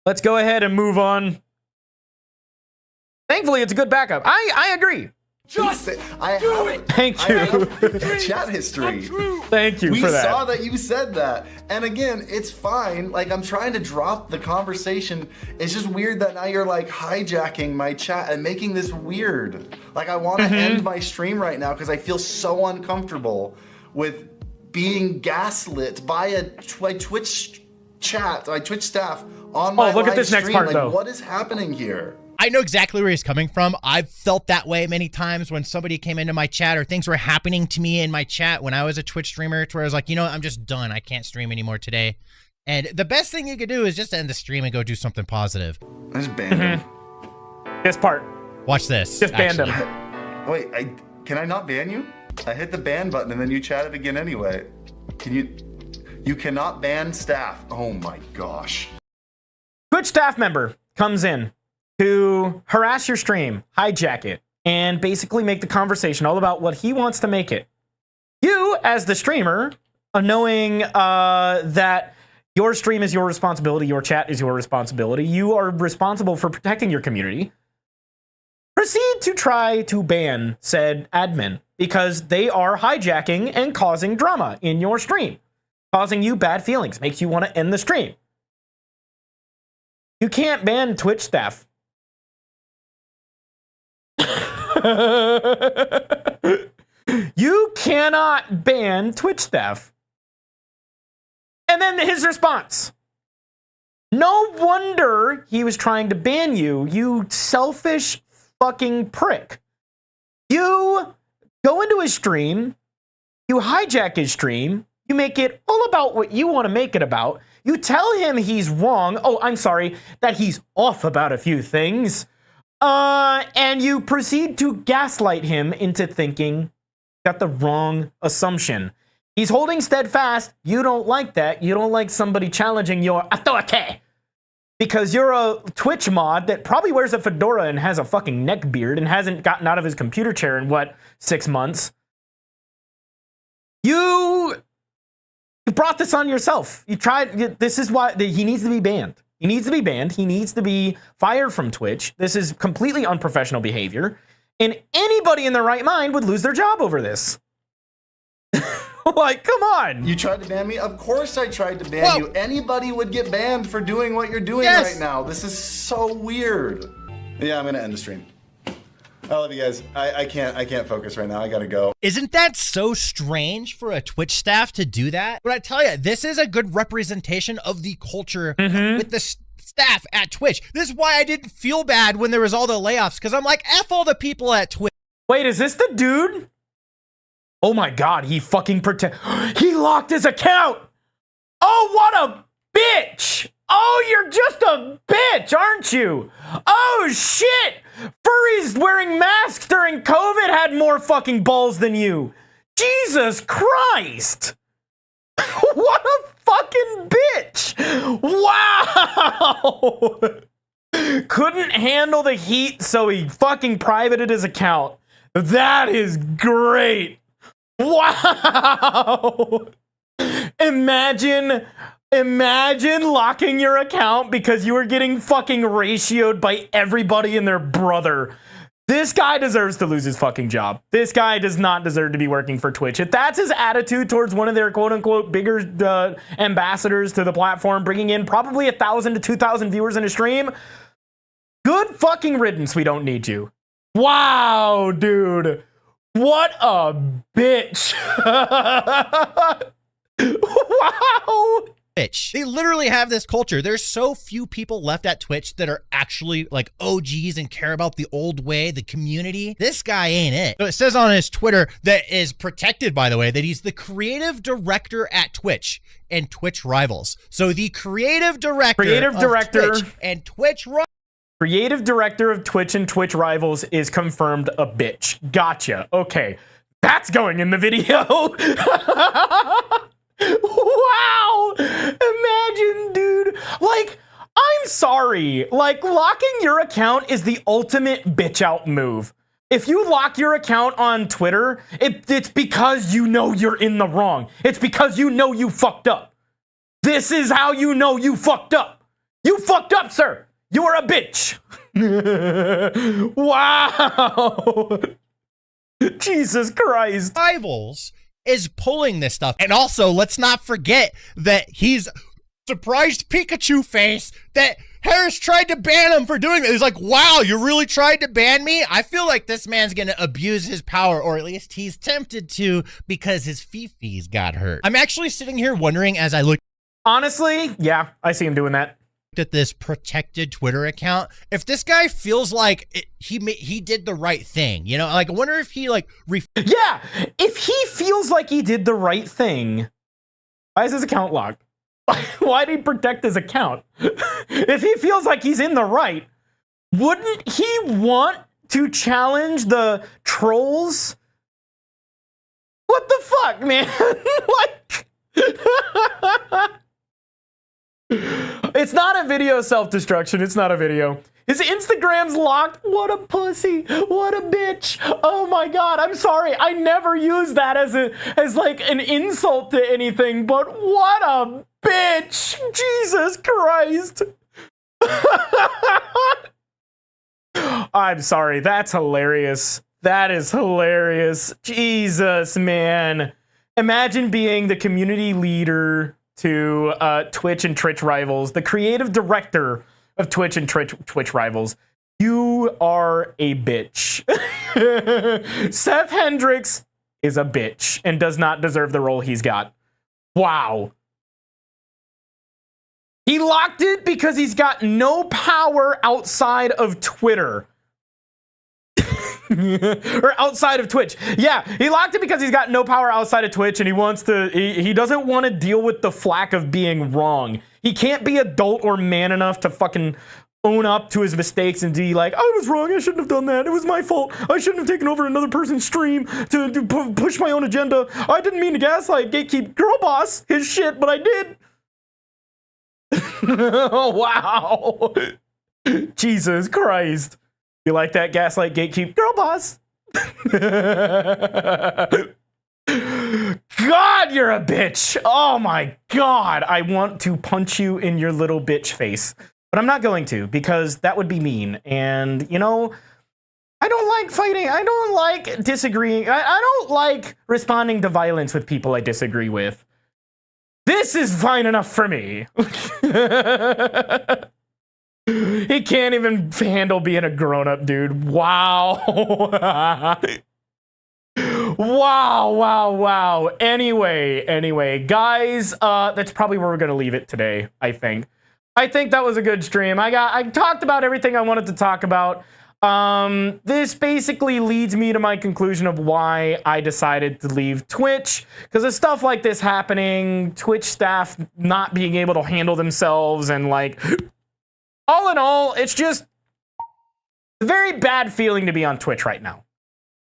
[SPEAKER 1] let's go ahead and move on. Thankfully, it's a good backup. I agree.
[SPEAKER 5] Thank
[SPEAKER 1] you.
[SPEAKER 5] I have chat history.
[SPEAKER 1] Thank you for that.
[SPEAKER 5] We saw that you said that. And again, it's fine. Like, I'm trying to drop the conversation. It's just weird that now you're like hijacking my chat and making this weird. Like, I want to end my stream right now because I feel so uncomfortable with being gaslit by a Twitch chat, by Twitch staff on my
[SPEAKER 1] look at this
[SPEAKER 5] live
[SPEAKER 1] next part,
[SPEAKER 5] stream.
[SPEAKER 1] though.
[SPEAKER 5] Like, what is happening here?
[SPEAKER 4] I know exactly where he's coming from. I've felt that way many times when somebody came into my chat or things were happening to me in my chat when I was a Twitch streamer, to where I was like, you know what, I'm just done. I can't stream anymore today. And the best thing you could do is just end the stream and go do something positive.
[SPEAKER 5] I just banned him.
[SPEAKER 1] This part.
[SPEAKER 4] Watch this.
[SPEAKER 1] Just banned him.
[SPEAKER 5] Wait, can I not ban you? I hit the ban button and then you chatted again anyway. You cannot ban staff. Oh my gosh.
[SPEAKER 1] Twitch staff member comes in to harass your stream, hijack it, and basically make the conversation all about what he wants to make it. You, as the streamer, knowing that your stream is your responsibility, your chat is your responsibility, you are responsible for protecting your community, proceed to try to ban said admin because they are hijacking and causing drama in your stream, causing you bad feelings, makes you want to end the stream. You can't ban Twitch staff. You cannot ban Twitch staff. And then his response. No wonder he was trying to ban you, you selfish fucking prick. You go into his stream, you hijack his stream, you make it all about what you want to make it about. You tell him he's wrong. Oh, I'm sorry, that he's off about a few things. And you proceed to gaslight him into thinking got the wrong assumption. He's holding steadfast. You don't like that. You don't like somebody challenging your authority because you're a Twitch mod that probably wears a fedora and has a fucking neck beard and hasn't gotten out of his computer chair in, 6 months? You brought this on yourself. You tried. This is why he needs to be banned. He needs to be banned. He needs to be fired from Twitch. This is completely unprofessional behavior. And anybody in their right mind would lose their job over this. Like, come on.
[SPEAKER 5] You tried to ban me? Of course I tried to ban you. Anybody would get banned for doing what you're doing right now. This is so weird. Yeah, I'm going to end the stream. I love you guys. I can't focus right now. I gotta go.
[SPEAKER 4] Isn't that so strange for a Twitch staff to do that? But I tell you, this is a good representation of the culture with the staff at Twitch. This is why I didn't feel bad when there was all the layoffs, because I'm like, F all the people at Twitch.
[SPEAKER 1] Wait, is this the dude? Oh my God, he fucking he locked his account. Oh, what a bitch. Oh, you're just a bitch, aren't you? Oh, shit. Furries wearing masks during COVID had more fucking balls than you. Jesus Christ. What a fucking bitch. Wow. Couldn't handle the heat, so he fucking privated his account. That is great. Wow. Imagine locking your account because you were getting fucking ratioed by everybody and their brother. This guy deserves to lose his fucking job. This guy does not deserve to be working for Twitch. If that's his attitude towards one of their quote-unquote bigger ambassadors to the platform, bringing in probably 1,000 to 2,000 viewers in a stream, good fucking riddance. We don't need you. Wow, dude. What a bitch. Wow.
[SPEAKER 4] Twitch. They literally have this culture. There's so few people left at Twitch that are actually like OGs and care about the old way, the community. This guy ain't it. So it says on his Twitter, that is protected, by the way, that he's the creative director at Twitch and Twitch Rivals. So the creative director of Twitch and Twitch Rivals.
[SPEAKER 1] Creative director of Twitch and Twitch Rivals is confirmed a bitch. Gotcha. Okay. That's going in the video. Wow. Imagine, dude. Like, I'm sorry. Like, locking your account is the ultimate bitch out move. If you lock your account on Twitter, it's because you know you're in the wrong. It's because you know you fucked up. This is how you know you fucked up. You fucked up, sir. You are a bitch. Wow. Jesus Christ.
[SPEAKER 4] Rivals is pulling this stuff. And also, let's not forget that he's surprised Pikachu face that Harris tried to ban him for doing it. He's like, wow, you really tried to ban me? I feel like this man's going to abuse his power, or at least he's tempted to because his Fifi's got hurt. I'm actually sitting here wondering as I look.
[SPEAKER 1] Honestly, yeah, I see him doing that.
[SPEAKER 4] At this protected Twitter account, if this guy feels like he did the right thing, you know, like I wonder if he like
[SPEAKER 1] yeah, if he feels like he did the right thing, why is his account locked? Why did he protect his account? If he feels like he's in the right, wouldn't he want to challenge the trolls? What the fuck, man? Like it's not a video self-destruction. It's not a video. His Instagram's locked. What a pussy. What a bitch. Oh my God. I'm sorry. I never use that as like an insult to anything, but what a bitch. Jesus Christ. I'm sorry. That's hilarious. That is hilarious. Jesus, man. Imagine being the community leader to Twitch and Twitch Rivals, the creative director of Twitch and Twitch Rivals. You are a bitch. Seth Hendricks is a bitch and does not deserve the role he's got. Wow. He locked it because he's got no power outside of Twitter. Or outside of Twitch. Yeah, he locked it because he's got no power outside of Twitch and he doesn't want to deal with the flack of being wrong. He can't be adult or man enough to fucking own up to his mistakes and be like, I was wrong, I shouldn't have done that, it was my fault, I shouldn't have taken over another person's stream to push my own agenda, I didn't mean to gaslight, gatekeep, girl boss his shit, but I did. Oh, wow. Jesus Christ. You like that, gaslight, gatekeep, girl boss? God, you're a bitch. Oh my God. I want to punch you in your little bitch face. But I'm not going to, because that would be mean. And, you know, I don't like fighting. I don't like disagreeing. I don't like responding to violence with people I disagree with. This is fine enough for me. He can't even handle being a grown-up, dude. Wow. Wow. Anyway, guys, that's probably where we're gonna leave it today, I think. I think that was a good stream. I talked about everything I wanted to talk about. This basically leads me to my conclusion of why I decided to leave Twitch, because of stuff like this happening, Twitch staff not being able to handle themselves, and like, all in all, it's just a very bad feeling to be on Twitch right now.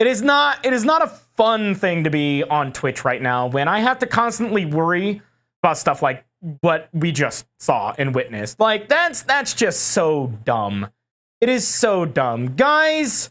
[SPEAKER 1] It is not a fun thing to be on Twitch right now when I have to constantly worry about stuff like what we just saw and witnessed. Like, that's just so dumb. It is so dumb. Guys,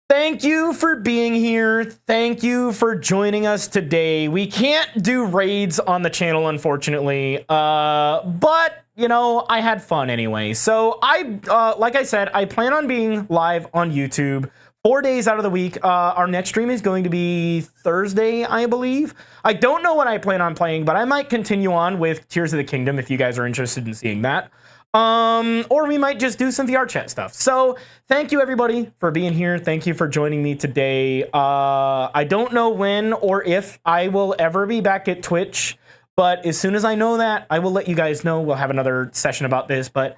[SPEAKER 1] thank you for being here. Thank you for joining us today. We can't do raids on the channel, unfortunately, but you know, I had fun anyway. So like I said, I plan on being live on YouTube 4 days out of the week. Our next stream is going to be Thursday, I believe. I don't know what I plan on playing, but I might continue on with Tears of the Kingdom if you guys are interested in seeing that. Or we might just do some VR chat stuff. So thank you everybody for being here. Thank you for joining me today. I don't know when or if I will ever be back at Twitch, but as soon as I know that, I will let you guys know. We'll have another session about this, but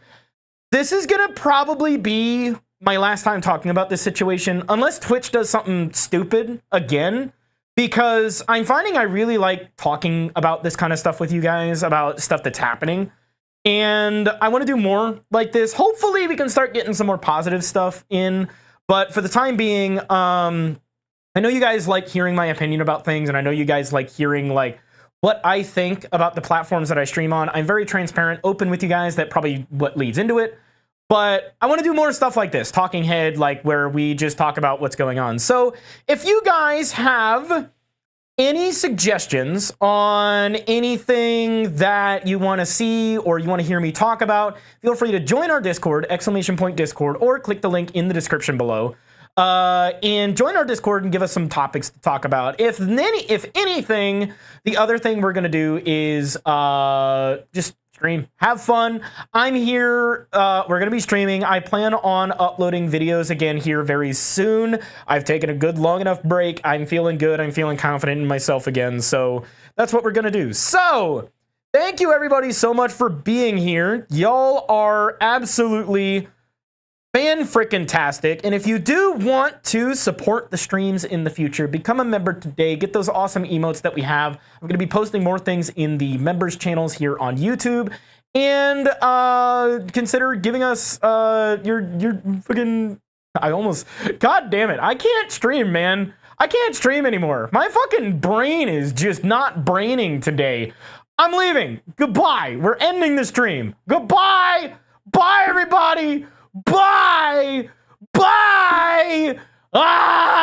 [SPEAKER 1] this is gonna probably be my last time talking about this situation, unless Twitch does something stupid again, because I'm finding I really like talking about this kind of stuff with you guys, about stuff that's happening. And I want to do more like this. Hopefully we can start getting some more positive stuff in. But for the time being, I know you guys like hearing my opinion about things, and I know you guys like hearing like what I think about the platforms that I stream on. I'm very transparent, open with you guys. That probably what leads into it. But I want to do more stuff like this, talking head, like where we just talk about what's going on. So if you guys have any suggestions on anything that you want to see or you want to hear me talk about, feel free to join our Discord, !Discord, or click the link in the description below. And join our Discord and give us some topics to talk about. If anything, the other thing we're going to do is just stream. Have fun. I'm here. We're going to be streaming. I plan on uploading videos again here very soon. I've taken a good long enough break. I'm feeling good. I'm feeling confident in myself again. So that's what we're going to do. So thank you everybody so much for being here. Y'all are absolutely fan-frickin-tastic, and if you do want to support the streams in the future, become a member today, get those awesome emotes that we have. I'm going to be posting more things in the members channels here on YouTube, and consider giving us your fucking, god damn it, I can't stream, man. I can't stream anymore. My fucking brain is just not braining today. I'm leaving. Goodbye. We're ending the stream. Goodbye. Bye, everybody. Bye! Bye! Ah!